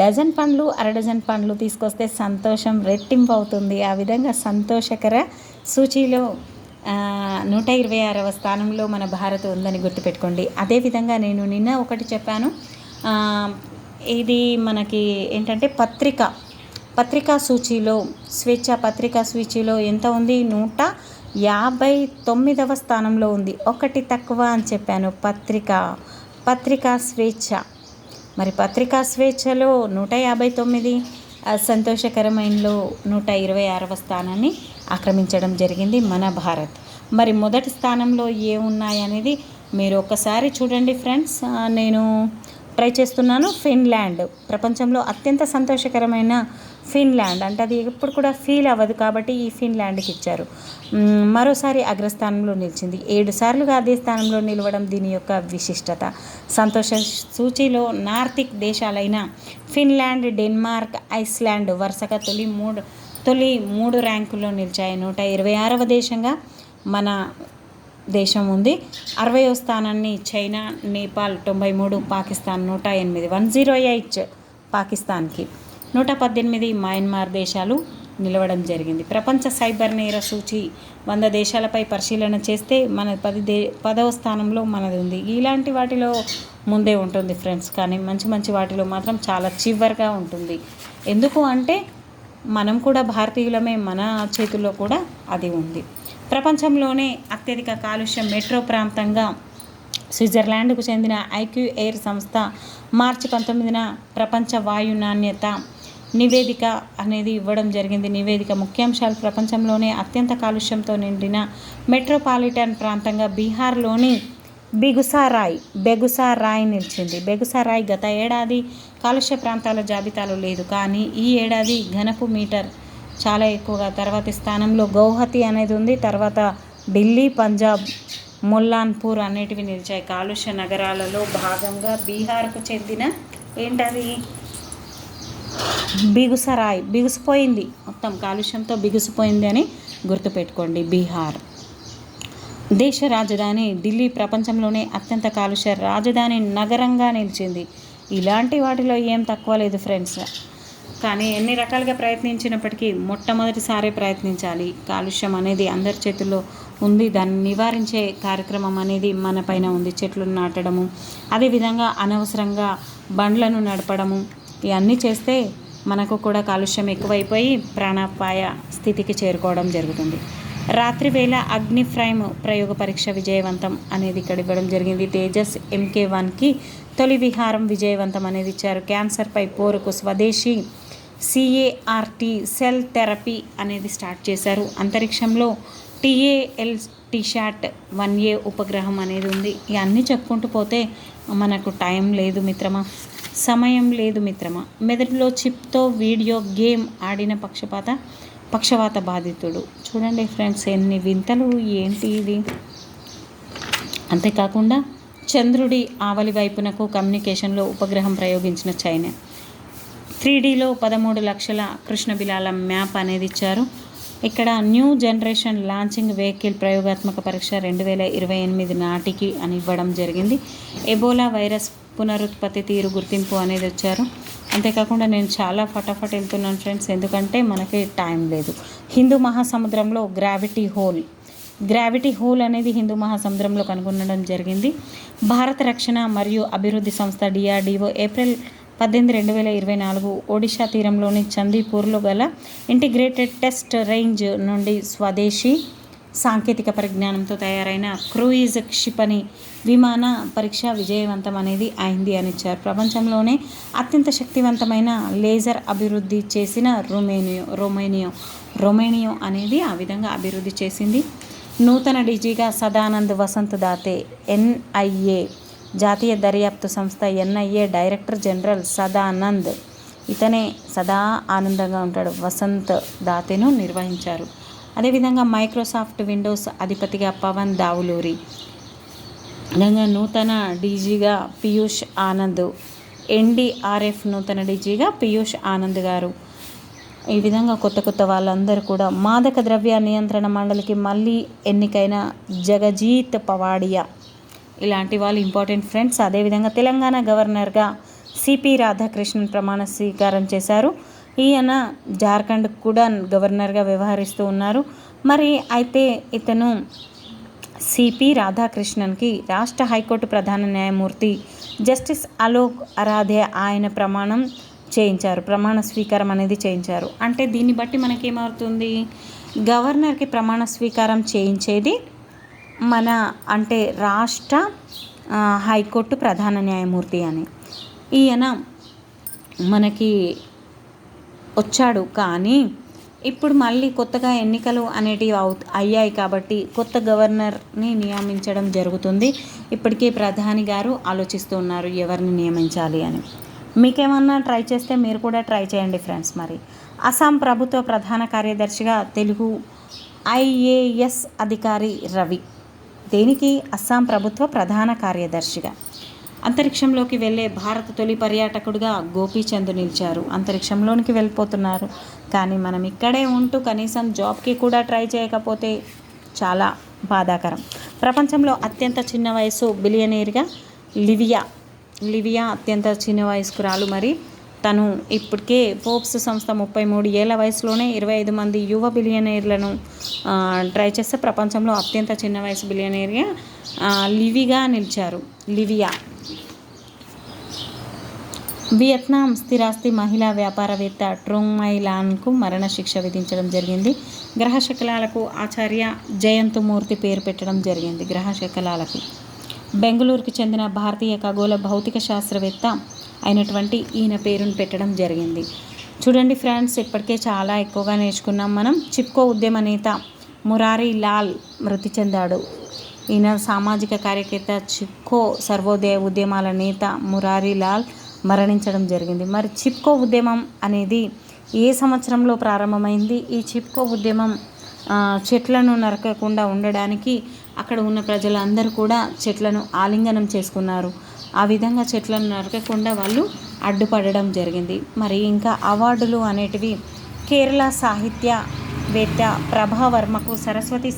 డజన్ పండ్లు, అరడజన్ పండ్లు తీసుకొస్తే సంతోషం రెట్టింపు అవుతుంది. ఆ విధంగా సంతోషకర సూచీలో 126వ స్థానంలో మన భారత్ ఉందని గుర్తుపెట్టుకోండి. అదేవిధంగా నేను నిన్న ఒకటి చెప్పాను, ఇది మనకి ఏంటంటే పత్రికా సూచీలో పత్రికా సూచీలో ఎంత ఉంది? 159వ స్థానంలో ఉంది. ఒకటి తక్కువ అని చెప్పాను. పత్రికా స్వేచ్ఛ. మరి పత్రికా స్వేచ్ఛలో 159, సంతోషకరమైనలో 126వ స్థానాన్ని ఆక్రమించడం జరిగింది మన భారత్. మరి మొదటి స్థానంలో ఏమున్నాయి అనేది మీరు ఒక్కసారి చూడండి ఫ్రెండ్స్. నేను ట్రై చేస్తున్నాను. ఫిన్లాండ్ ప్రపంచంలో అత్యంత సంతోషకరమైన ఫిన్లాండ్ అంటే అది ఎప్పుడు కూడా ఫీల్ అవ్వదు కాబట్టి ఈ ఫిన్లాండ్కి ఇచ్చారు. మరోసారి అగ్రస్థానంలో నిలిచింది. 7 సార్లుగా అదే స్థానంలో నిలవడం దీని యొక్క విశిష్టత. సంతోష సూచీలో నార్డిక్ దేశాలైన ఫిన్లాండ్, డెన్మార్క్, ఐస్లాండ్ వరుసగా తొలి మూడు ర్యాంకుల్లో నిలిచాయి. 126వ దేశంగా మన దేశం ఉంది. 60వ స్థానాన్ని చైనా, నేపాల్ 93, పాకిస్తాన్ 108, 108 పాకిస్తాన్కి, 118 మయన్మార్ దేశాలు నిలవడం జరిగింది. ప్రపంచ సైబర్ నేర సూచి 100 దేశాలపై పరిశీలన చేస్తే మన 10వ స్థానంలో మనది ఉంది. ఇలాంటి వాటిలో ముందే ఉంటుంది ఫ్రెండ్స్, కానీ మంచి వాటిలో మాత్రం చాలా చివరిగా ఉంటుంది. ఎందుకు అంటే మనం కూడా భారతీయులమే, మన చేతుల్లో కూడా అది ఉంది. ప్రపంచంలోనే అత్యధిక కాలుష్యం మెట్రో ప్రాంతంగా స్విట్జర్లాండ్కు చెందిన ఐక్యూ ఎయిర్ సంస్థ మార్చి 19న ప్రపంచ వాయు నాణ్యత నివేదిక అనేది ఇవ్వడం జరిగింది. నివేదిక ముఖ్యాంశాలు: ప్రపంచంలోనే అత్యంత కాలుష్యంతో నిండిన మెట్రోపాలిటన్ ప్రాంతంగా బీహార్లోని బెగుసారాయ్ నిలిచింది. బెగుసారాయ్ గత ఏడాది కాలుష్య ప్రాంతాల జాబితాలో లేదు, కానీ ఈ ఏడాది ఘనపు మీటర్ చాలా ఎక్కువగా. తర్వాతి స్థానంలో గౌహతి అనేది ఉంది. తర్వాత ఢిల్లీ, పంజాబ్, ముల్లాన్పూర్ అనేటివి నిలిచాయి. కాలుష్య నగరాలలో భాగంగా బీహార్కు చెందిన ఏంటది బెగుసారాయ్ బిగుసిపోయింది, మొత్తం కాలుష్యంతో బిగుసిపోయింది అని గుర్తుపెట్టుకోండి. బీహార్ దేశ రాజధాని ఢిల్లీ ప్రపంచంలోనే అత్యంత కాలుష్య రాజధాని నగరంగా నిలిచింది. ఇలాంటి వాటిలో ఏం తక్కువ లేదు ఫ్రెండ్స్. కానీ ఎన్ని రకాలుగా ప్రయత్నించినప్పటికీ మొట్టమొదటిసారి ప్రయత్నించాలి. కాలుష్యం అనేది అందరి చేతుల్లో ఉంది. దాన్ని నివారించే కార్యక్రమం అనేది మన పైన ఉంది. చెట్లు నాటడము, అదేవిధంగా అనవసరంగా బండ్లను నడపడము, ఇవన్నీ చేస్తే మనకు కూడా కాలుష్యం ఎక్కువైపోయి ప్రాణాపాయ స్థితికి చేరుకోవడం జరుగుతుంది. రాత్రివేళ అగ్ని ఫ్రైమ్ ప్రయోగ పరీక్ష విజయవంతం అనేది ఇక్కడ ఇవ్వడం జరిగింది. తేజస్ MK1కి తొలి విహారం విజయవంతం అనేది ఇచ్చారు. క్యాన్సర్పై పోరుకు స్వదేశీ CAR-T సెల్ థెరపీ అనేది స్టార్ట్ చేశారు. అంతరిక్షంలో TAL-TSAT 1A ఉపగ్రహం అనేది ఉంది. ఇవన్నీ చెప్పుకుంటూ పోతే మనకు టైం లేదు మిత్రమా, సమయం లేదు మిత్రమా. మెదడులో చిప్తో వీడియో గేమ్ ఆడిన పక్షవాత బాధితుడు. చూడండి ఫ్రెండ్స్, ఎన్ని వింతలు, ఏంటి ఇది. అంతేకాకుండా చంద్రుడి ఆవలి వైపునకు కమ్యూనికేషన్లో ఉపగ్రహం ప్రయోగించిన చైనా. 3Dలో 13 లక్షల కృష్ణబిలాల మ్యాప్ అనేది ఇచ్చారు. ఇక్కడ న్యూ జనరేషన్ లాంచింగ్ వెహికల్ ప్రయోగాత్మక పరీక్ష 2028 నాటికి అని ఇవ్వడం జరిగింది. ఎబోలా వైరస్ పునరుత్పత్తి తీరు గుర్తింపు అనేది వచ్చారు. అంతేకాకుండా నేను చాలా ఫటాఫట్ వెళ్తున్నాను ఫ్రెండ్స్, ఎందుకంటే మనకి టైం లేదు. హిందూ మహాసముద్రంలో గ్రావిటీ హోల్ అనేది హిందూ మహాసముద్రంలో కనుగొనడం జరిగింది. భారత రక్షణ మరియు అభివృద్ధి సంస్థ DRDO ఏప్రిల్ 18, 2024 ఒడిషా తీరంలోని చందీపూర్లో గల ఇంటిగ్రేటెడ్ టెస్ట్ రేంజ్ నుండి స్వదేశీ సాంకేతిక పరిజ్ఞానంతో తయారైన క్రూయిజ్ క్షిపణి విమాన పరీక్ష విజయవంతం అనేది అయింది అని ఇచ్చారు. ప్రపంచంలోనే అత్యంత శక్తివంతమైన లేజర్ అభివృద్ధి చేసిన రొమేనియో అనేది ఆ విధంగా అభివృద్ధి చేసింది. నూతన డీజీగా సదానంద్ వసంత్ దాతే, NIA జాతీయ దర్యాప్తు సంస్థ NIA డైరెక్టర్ జనరల్ సదానంద్, ఇతనే సదా ఆనందంగా ఉంటాడు, వసంత్ దాతేను నిర్వహించారు. అదేవిధంగా మైక్రోసాఫ్ట్ విండోస్ అధిపతిగా పవన్ దావులూరి, విధంగా నూతన డీజీగా పీయూష్ ఆనంద్, NDRF నూతన డీజీగా పీయూష్ ఆనంద్ గారు. ఈ విధంగా కొత్త వాళ్ళందరూ కూడా. మాదక ద్రవ్య నియంత్రణ మండలికి మళ్ళీ ఎన్నికైన జగజీత్ పవాడియా, ఇలాంటి వాళ్ళు ఇంపార్టెంట్ ఫ్రెండ్స్. అదేవిధంగా తెలంగాణ గవర్నర్గా CP రాధాకృష్ణన్ ప్రమాణ స్వీకారం చేశారు. ఈయన జార్ఖండ్ కూడా గవర్నర్గా వ్యవహరిస్తూ ఉన్నారు. మరి అయితే ఇతను CP రాధాకృష్ణన్కి రాష్ట్ర హైకోర్టు ప్రధాన న్యాయమూర్తి జస్టిస్ అలోక్ అరాధే ఆయన ప్రమాణ స్వీకారం అనేది చేయించారు. అంటే దీన్ని బట్టి మనకేమవుతుంది, గవర్నర్కి ప్రమాణ స్వీకారం చేయించేది మన అంటే రాష్ట్ర హైకోర్టు ప్రధాన న్యాయమూర్తి అని. ఈయన మనకి వచ్చాడు, కానీ ఇప్పుడు మళ్ళీ కొత్తగా ఎన్నికలు అనేటివి అయ్యాయి కాబట్టి కొత్త గవర్నర్ని నియమించడం జరుగుతుంది. ఇప్పటికే ప్రధాని గారు ఆలోచిస్తున్నారు ఎవరిని నియమించాలి అని. మీకేమన్నా ట్రై చేస్తే మీరు కూడా ట్రై చేయండి ఫ్రెండ్స్. మరి అస్సాం ప్రభుత్వ ప్రధాన కార్యదర్శిగా తెలుగు ఐఏఎస్ అధికారి రవి. దేనికి? అస్సాం ప్రభుత్వ ప్రధాన కార్యదర్శిగా. అంతరిక్షంలోకి వెళ్ళే భారత తొలి పర్యాటకుడిగా గోపీచంద్ నిలిచారు. అంతరిక్షంలోనికి వెళ్ళిపోతున్నారు, కానీ మనం ఇక్కడే ఉంటూ కనీసం జాబ్కి కూడా ట్రై చేయకపోతే చాలా బాధాకరం. ప్రపంచంలో అత్యంత చిన్న వయసు బిలియనీర్గా లివియా అత్యంత చిన్న వయస్కురాలు. మరి తను ఇప్పటికే ఫోర్బ్స్ సంస్థ 33 ఏళ్ల వయసులోనే 25 మంది యువ బిలియనీర్లను ట్రై చేస్తే ప్రపంచంలో అత్యంత చిన్న వయసు బిలియనీర్గా లివిగా నిలిచారు. లివియా వియత్నాం స్థిరాస్తి మహిళా వ్యాపారవేత్త ట్రోంగ్ మై లాన్కు మరణశిక్ష విధించడం జరిగింది. గ్రహ శకలాలకు ఆచార్య జయంతుమూర్తి పేరు పెట్టడం జరిగింది. గ్రహ శకలాలకు బెంగళూరుకు చెందిన భారతీయ ఖగోళ భౌతిక శాస్త్రవేత్త అయినటువంటి ఈయన పేరును పెట్టడం జరిగింది. చూడండి ఫ్రెండ్స్, ఇప్పటికే చాలా ఎక్కువగా నేర్చుకున్నాం మనం. చిప్కో ఉద్యమ నేత మురారి లాల్ మృతి చెందాడు. ఈయన సామాజిక కార్యకర్త, చిప్కో సర్వోదయ ఉద్యమాల నేత మురారి లాల్ మరణించడం జరిగింది. మరి చిప్కో ఉద్యమం అనేది ఏ సంవత్సరంలో ప్రారంభమైంది? ఈ చిప్కో ఉద్యమం చెట్లను నరకకుండా ఉండడానికి అక్కడ ఉన్న ప్రజలందరూ కూడా చెట్లను ఆలింగనం చేసుకున్నారు. ఆ విధంగా చెట్లను నరకకుండా వాళ్ళు అడ్డుపడడం జరిగింది. మరి ఇంకా అవార్డులు అనేటివి కేరళ సాహిత్యవేత్త ప్రభావర్మకు సరస్వతి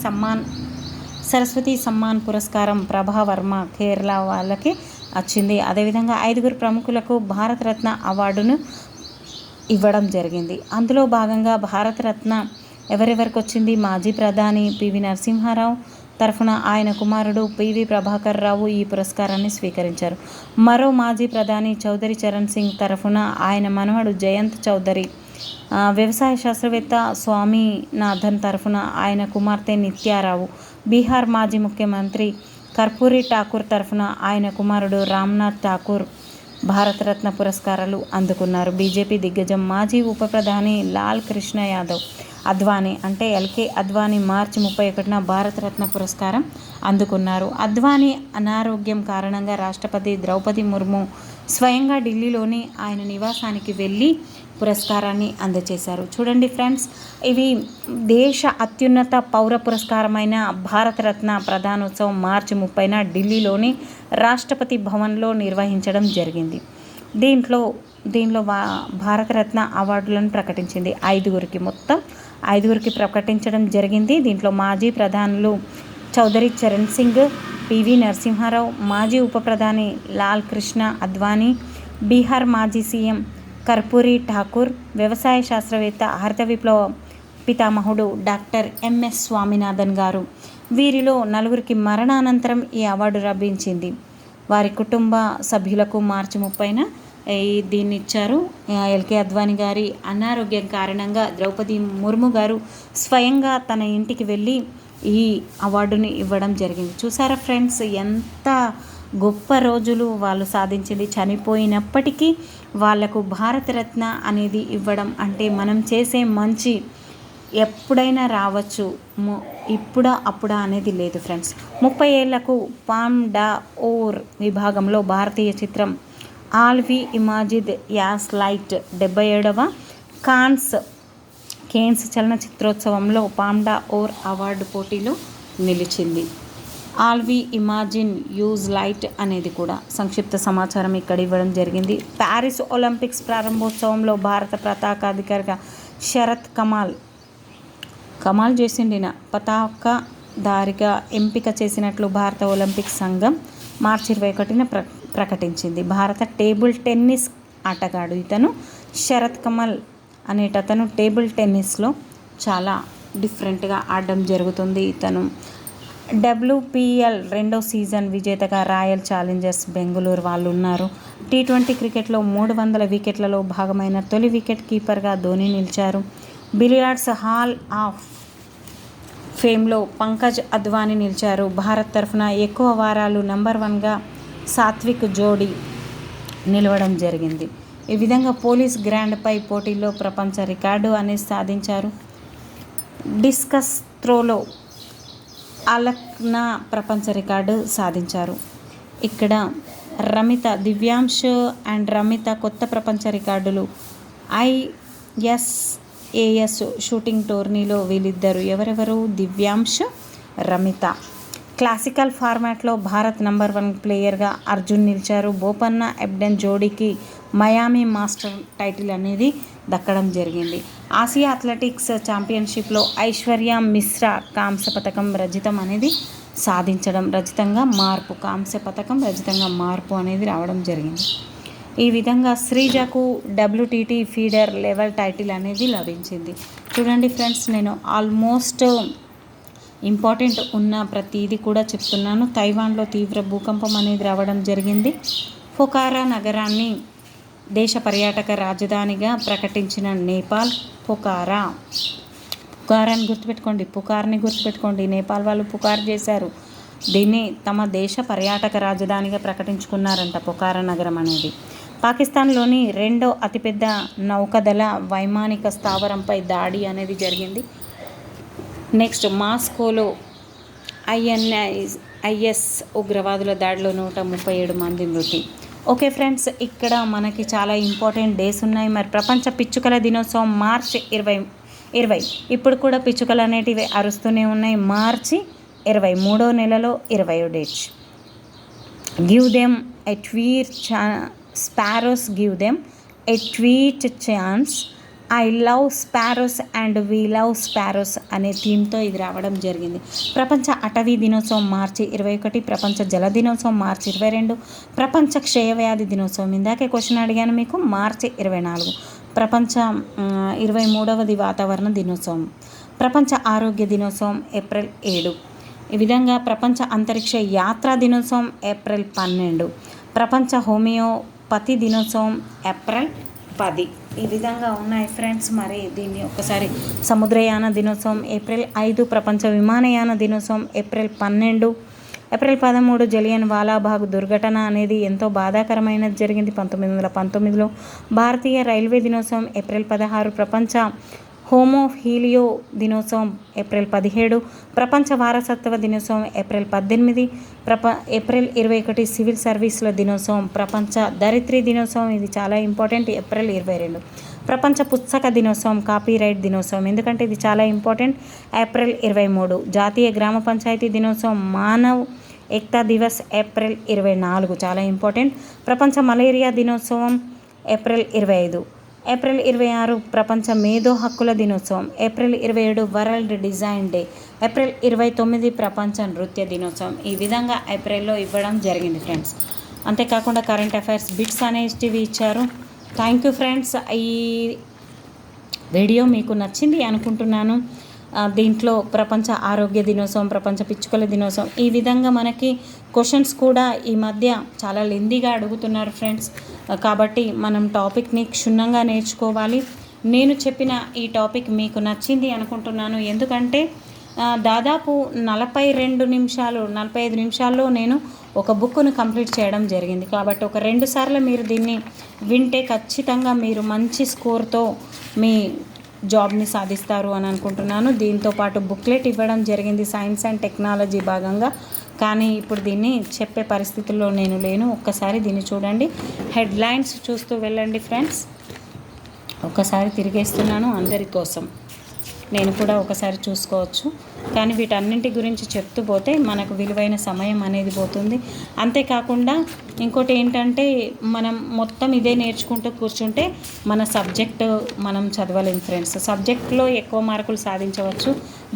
సమ్మాన్ పురస్కారం ప్రభావర్మ కేరళ వాళ్ళకి వచ్చింది. అదేవిధంగా 5 ప్రముఖులకు భారతరత్న అవార్డును ఇవ్వడం జరిగింది. అందులో భాగంగా భారతరత్న ఎవరెవరికి వచ్చింది? మాజీ ప్రధాని పివి నరసింహారావు తరఫున ఆయన కుమారుడు పివి ప్రభాకర్ రావు ఈ పురస్కారాన్ని స్వీకరించారు. మరో మాజీ ప్రధాని చౌదరి చరణ్ సింగ్ తరఫున ఆయన మనవడు జయంత్ చౌదరి, వ్యవసాయ శాస్త్రవేత్త స్వామినాథన్ తరఫున ఆయన కుమార్తె నిత్యారావు, బీహార్ మాజీ ముఖ్యమంత్రి కర్పూరి ఠాకూర్ తరఫున ఆయన కుమారుడు రామ్నాథ్ ఠాకూర్ భారతరత్న పురస్కారాలు అందుకున్నారు. బీజేపీ దిగ్గజం మాజీ ఉప ప్రధాని లాల్ కృష్ణ యాదవ్ అద్వానీ అంటే ఎల్కే అద్వానీ మార్చి 31న భారతరత్న పురస్కారం అందుకున్నారు. అద్వానీ అనారోగ్యం కారణంగా రాష్ట్రపతి ద్రౌపది ముర్ము స్వయంగా ఢిల్లీలోని ఆయన నివాసానికి వెళ్ళి పురస్కారాన్ని అందజేశారు. చూడండి ఫ్రెండ్స్, ఇవి దేశ అత్యున్నత పౌర పురస్కారమైన భారతరత్న ప్రధానోత్సవం మార్చి 30న ఢిల్లీలోని రాష్ట్రపతి భవన్లో నిర్వహించడం జరిగింది. దీంట్లో భారతరత్న అవార్డులను ప్రకటించింది. 5గురికి ప్రకటించడం జరిగింది. దీంట్లో మాజీ ప్రధానులు చౌదరి చరణ్ సింగ్, పివి నరసింహారావు, మాజీ ఉప ప్రధాని లాల్ కృష్ణ అద్వానీ, బీహార్ మాజీ సీఎం కర్పూరి ఠాకూర్, వ్యవసాయ శాస్త్రవేత్త హరిత విప్లవ పితామహుడు డాక్టర్ ఎంఎస్ స్వామినాథన్ గారు. వీరిలో 4 మరణానంతరం ఈ అవార్డు లభించింది. వారి కుటుంబ సభ్యులకు మార్చి 30న దీన్ని ఇచ్చారు. ఎల్కే అద్వానీ గారి అనారోగ్యం కారణంగా ద్రౌపది ముర్ము గారు స్వయంగా తన ఇంటికి వెళ్ళి ఈ అవార్డుని ఇవ్వడం జరిగింది. చూసారా ఫ్రెండ్స్, ఎంత గొప్ప రోజులు వాళ్ళు సాధించింది. చనిపోయినప్పటికీ వాళ్లకు భారతరత్న అనేది ఇవ్వడం అంటే మనం చేసే మంచి ఎప్పుడైనా రావచ్చు, అప్పుడా అనేది లేదు ఫ్రెండ్స్. 30 ఏళ్లకు పామ్ డ'ఓర్ విభాగంలో భారతీయ చిత్రం ఆల్వి ఇమాజిద్ యాస్ లైట్ 77వ కేన్స్ చలనచిత్రోత్సవంలో పామ్ డ'ఓర్ అవార్డు పోటీలో నిలిచింది. ఆల్వి ఇమాజిన్ యూజ్ లైట్ అనేది కూడా సంక్షిప్త సమాచారం ఇక్కడ ఇవ్వడం జరిగింది. ప్యారిస్ ఒలింపిక్స్ ప్రారంభోత్సవంలో భారత పతాకాధికారిగా శరత్ కమాల్ చేసిండిన పతాకధారిగా ఎంపిక చేసినట్లు భారత ఒలింపిక్ సంఘం మార్చి 21న ప్రకటించింది. భారత టేబుల్ టెన్నిస్ ఆటగాడు ఇతను శరత్ కమల్ అనేటతను టేబుల్ టెన్నిస్లో చాలా డిఫరెంట్గా ఆడడం జరుగుతుంది. ఇతను WPL 2వ సీజన్ విజేతగా రాయల్ ఛాలెంజర్స్ బెంగళూరు వాళ్ళు ఉన్నారు. T20 క్రికెట్లో 300 వికెట్లలో భాగమైన తొలి వికెట్ కీపర్గా ధోని నిలిచారు. బిలియార్డ్స్ హాల్ ఆఫ్ ఫేమ్లో పంకజ్ అద్వానీ నిలిచారు. భారత్ తరఫున ఎక్కువ వారాలు నంబర్ 1గా సాత్విక్ జోడీ నిలవడం జరిగింది. ఈ విధంగా పోలీస్ గ్రాండ్ పై పోటీల్లో ప్రపంచ రికార్డు అనేది సాధించారు. డిస్కస్ త్రోలో అలక్నా ప్రపంచ రికార్డు సాధించారు. ఇక్కడ దివ్యాంశ్ అండ్ రమిత కొత్త ప్రపంచ రికార్డులు. ISAS షూటింగ్ టోర్నీలో వీళ్ళిద్దరు ఎవరెవరు? దివ్యాంశ్, రమిత. క్లాసికల్ ఫార్మాట్లో భారత్ నంబర్ 1 ప్లేయర్గా అర్జున్ నిలిచారు. బోపన్న ఎబ్డెన్ జోడీకి మయామి మాస్టర్ టైటిల్ అనేది దక్కడం జరిగింది. ఆసియా అథ్లెటిక్స్ ఛాంపియన్షిప్లో ఐశ్వర్య మిశ్రా కాంస్య పథకం రజితం అనేది సాధించడం, కాంస్య పథకం రజితంగా మార్పు అనేది రావడం జరిగింది. ఈ విధంగా శ్రీజకు WTT ఫీడర్ లెవెల్ టైటిల్ అనేది లభించింది. చూడండి ఫ్రెండ్స్, నేను ఆల్మోస్ట్ ఇంపార్టెంట్ ఉన్న ప్రతిదీ కూడా చెప్తున్నాను. తైవాన్లో తీవ్ర భూకంపం అనేది రావడం జరిగింది. పొఖారా నగరాన్ని దేశ పర్యాటక రాజధానిగా ప్రకటించిన నేపాల్. పుకారాని గుర్తుపెట్టుకోండి. నేపాల్ వాళ్ళు పుకార్ చేశారు. దీన్ని తమ దేశ పర్యాటక రాజధానిగా ప్రకటించుకున్నారంట పొఖారా నగరం అనేది. పాకిస్తాన్లోని 2వ అతిపెద్ద నౌకాదళ వైమానిక స్థావరంపై దాడి అనేది జరిగింది. నెక్స్ట్, మాస్కోలో IS ఉగ్రవాదుల దాడిలో 137 మంది మృతి. ఓకే ఫ్రెండ్స్, ఇక్కడ మనకి చాలా ఇంపార్టెంట్ డేస్ ఉన్నాయి. మరి ప్రపంచ పిచ్చుకల దినోత్సవం మార్చి 20. ఇప్పుడు కూడా పిచ్చుకలు అనేటివి అరుస్తూనే ఉన్నాయి. మార్చి 20, 3వ నెలలో 20వ date. Give them a tweet sparrows, give them a tweet chance. I love sparrows and we love sparrows అనే థీమ్తో ఇది రావడం జరిగింది. ప్రపంచ అటవీ దినోత్సవం మార్చి 21, ప్రపంచ జల దినోత్సవం మార్చి 22, ప్రపంచ క్షయవ్యాధి దినోత్సవం ఇందాకే క్వశ్చన్ అడిగాను మీకు, మార్చి 24, ప్రపంచ 23వది వాతావరణ దినోత్సవం, ప్రపంచ ఆరోగ్య దినోత్సవం ఏప్రిల్ 7. ఈ విధంగా ప్రపంచ అంతరిక్ష యాత్రా దినోత్సవం ఏప్రిల్ 12, ప్రపంచ హోమియోపతి దినోత్సవం ఏప్రిల్ 10. ఈ విధంగా ఉన్నాయి ఫ్రెండ్స్. మరి దీన్ని ఒక్కసారి సముద్రయాన దినోత్సవం ఏప్రిల్ 5, ప్రపంచ విమానయాన దినోత్సవం ఏప్రిల్ 12, ఏప్రిల్ 13 జలియన్ వాలాబాగ్ దుర్ఘటన అనేది ఎంతో బాధాకరమైనది జరిగింది 1919లో. భారతీయ రైల్వే దినోత్సవం ఏప్రిల్ 16, ప్రపంచ హోమోఫీలియో దినోత్సవం ఏప్రిల్ 17, ప్రపంచ వారసత్వ దినోత్సవం ఏప్రిల్ 18, ఏప్రిల్ 21 సివిల్ సర్వీసుల దినోత్సవం, ప్రపంచ ధరిత్రి దినోత్సవం ఇది చాలా ఇంపార్టెంట్ ఏప్రిల్ 22, ప్రపంచ పుస్తక దినోత్సవం కాపీరైట్ దినోత్సవం ఎందుకంటే ఇది చాలా ఇంపార్టెంట్ ఏప్రిల్ 23, జాతీయ గ్రామ పంచాయతీ దినోత్సవం మానవ్ ఏక్తా దివస్ ఏప్రిల్ 24 చాలా ఇంపార్టెంట్, ప్రపంచ మలేరియా దినోత్సవం ఏప్రిల్ 25, ఏప్రిల్ 26 ప్రపంచ మేధో హక్కుల దినోత్సవం, April 27 world design day, April 29 ప్రపంచ నృత్య దినోత్సవం. ఈ విధంగా ఏప్రిల్లో ఇవ్వడం జరిగింది ఫ్రెండ్స్. అంతేకాకుండా కరెంట్ అఫైర్స్ బిట్స్ అనేటివి ఇచ్చారు. Thank you friends. ఈ వీడియో మీకు నచ్చింది అనుకుంటున్నాను. దీంట్లో ప్రపంచ ఆరోగ్య దినోత్సవం, ప్రపంచ పిచ్చుకల దినోత్సవం ఈ విధంగా మనకి క్వశ్చన్స్ కూడా ఈ మధ్య చాలా లెందీగా అడుగుతున్నారు ఫ్రెండ్స్. కాబట్టి మనం టాపిక్ని క్షుణ్ణంగా నేర్చుకోవాలి. నేను చెప్పిన ఈ టాపిక్ మీకు నచ్చింది అనుకుంటున్నాను. ఎందుకంటే దాదాపు 45 నిమిషాల్లో నేను ఒక బుక్ను కంప్లీట్ చేయడం జరిగింది. కాబట్టి ఒక 2 సార్లు మీరు దీన్ని వింటే ఖచ్చితంగా మీరు మంచి స్కోర్తో మీ జాబ్ని సాధిస్తారు అని అనుకుంటున్నాను. దీంతోపాటు బుక్లెట్ ఇవ్వడం జరిగింది సైన్స్ అండ్ టెక్నాలజీ భాగంగా. కానీ ఇప్పుడు దీన్ని చెప్పే పరిస్థితుల్లో నేను లేను. ఒక్కసారి దీన్ని చూడండి, హెడ్లైన్స్ చూస్తూ వెళ్ళండి ఫ్రెండ్స్. ఒక్కసారి తిరిగేస్తున్నాను అందరి కోసం, నేను కూడా ఒకసారి చూసుకోవచ్చు. కానీ వీటన్నింటి గురించి చెప్తూ పోతే మనకు విలువైన సమయం అనేది పోతుంది. అంతేకాకుండా ఇంకోటి ఏంటంటే మనం మొత్తం ఇదే నేర్చుకుంటూ కూర్చుంటే మన సబ్జెక్టు మనం చదవలేం ఫ్రెండ్స్. సబ్జెక్టులో ఎక్కువ మార్కులు సాధించవచ్చు,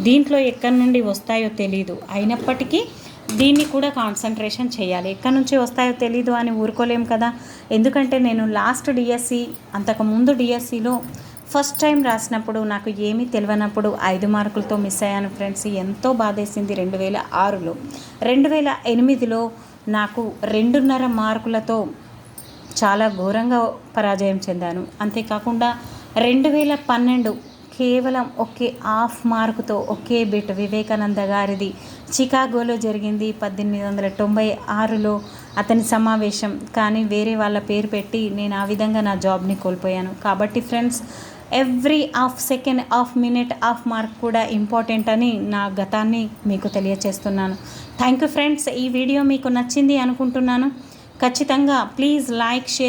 దీంట్లో ఎక్కడి నుండి వస్తాయో తెలీదు. అయినప్పటికీ దీన్ని కూడా కాన్సన్ట్రేషన్ చేయాలి. ఎక్కడి నుంచి వస్తాయో తెలీదు అని ఊరుకోలేం కదా. ఎందుకంటే నేను లాస్ట్ డిఎస్సి అంతకుముందు డిఎస్సిలో ఫస్ట్ టైం రాసినప్పుడు నాకు ఏమీ తెలియనప్పుడు 5 మార్కులతో మిస్ అయ్యాను ఫ్రెండ్స్. ఎంతో బాధేసింది. 2006లో 2008లో నాకు 2.5 మార్కులతో చాలా ఘోరంగా పరాజయం చెందాను. అంతేకాకుండా 2012 కేవలం ఒకే 1/2 మార్కుతో ఒకే బిట్ వివేకానంద గారిది చికాగోలో జరిగింది 1896లో అతని సమావేశం. కానీ వేరే వాళ్ళ పేరు పెట్టి నేను ఆ విధంగా నా జాబ్ని కోల్పోయాను. కాబట్టి friends every half second, half minute, half mark కూడా ఇంపార్టెంట్ అని నా గతాన్ని మీకు తెలియచేస్తున్నాను. Thank you friends. ఈ వీడియో మీకు నచ్చింది అనుకుంటున్నాను. ఖచ్చితంగా ప్లీజ్ లైక్, షేర్.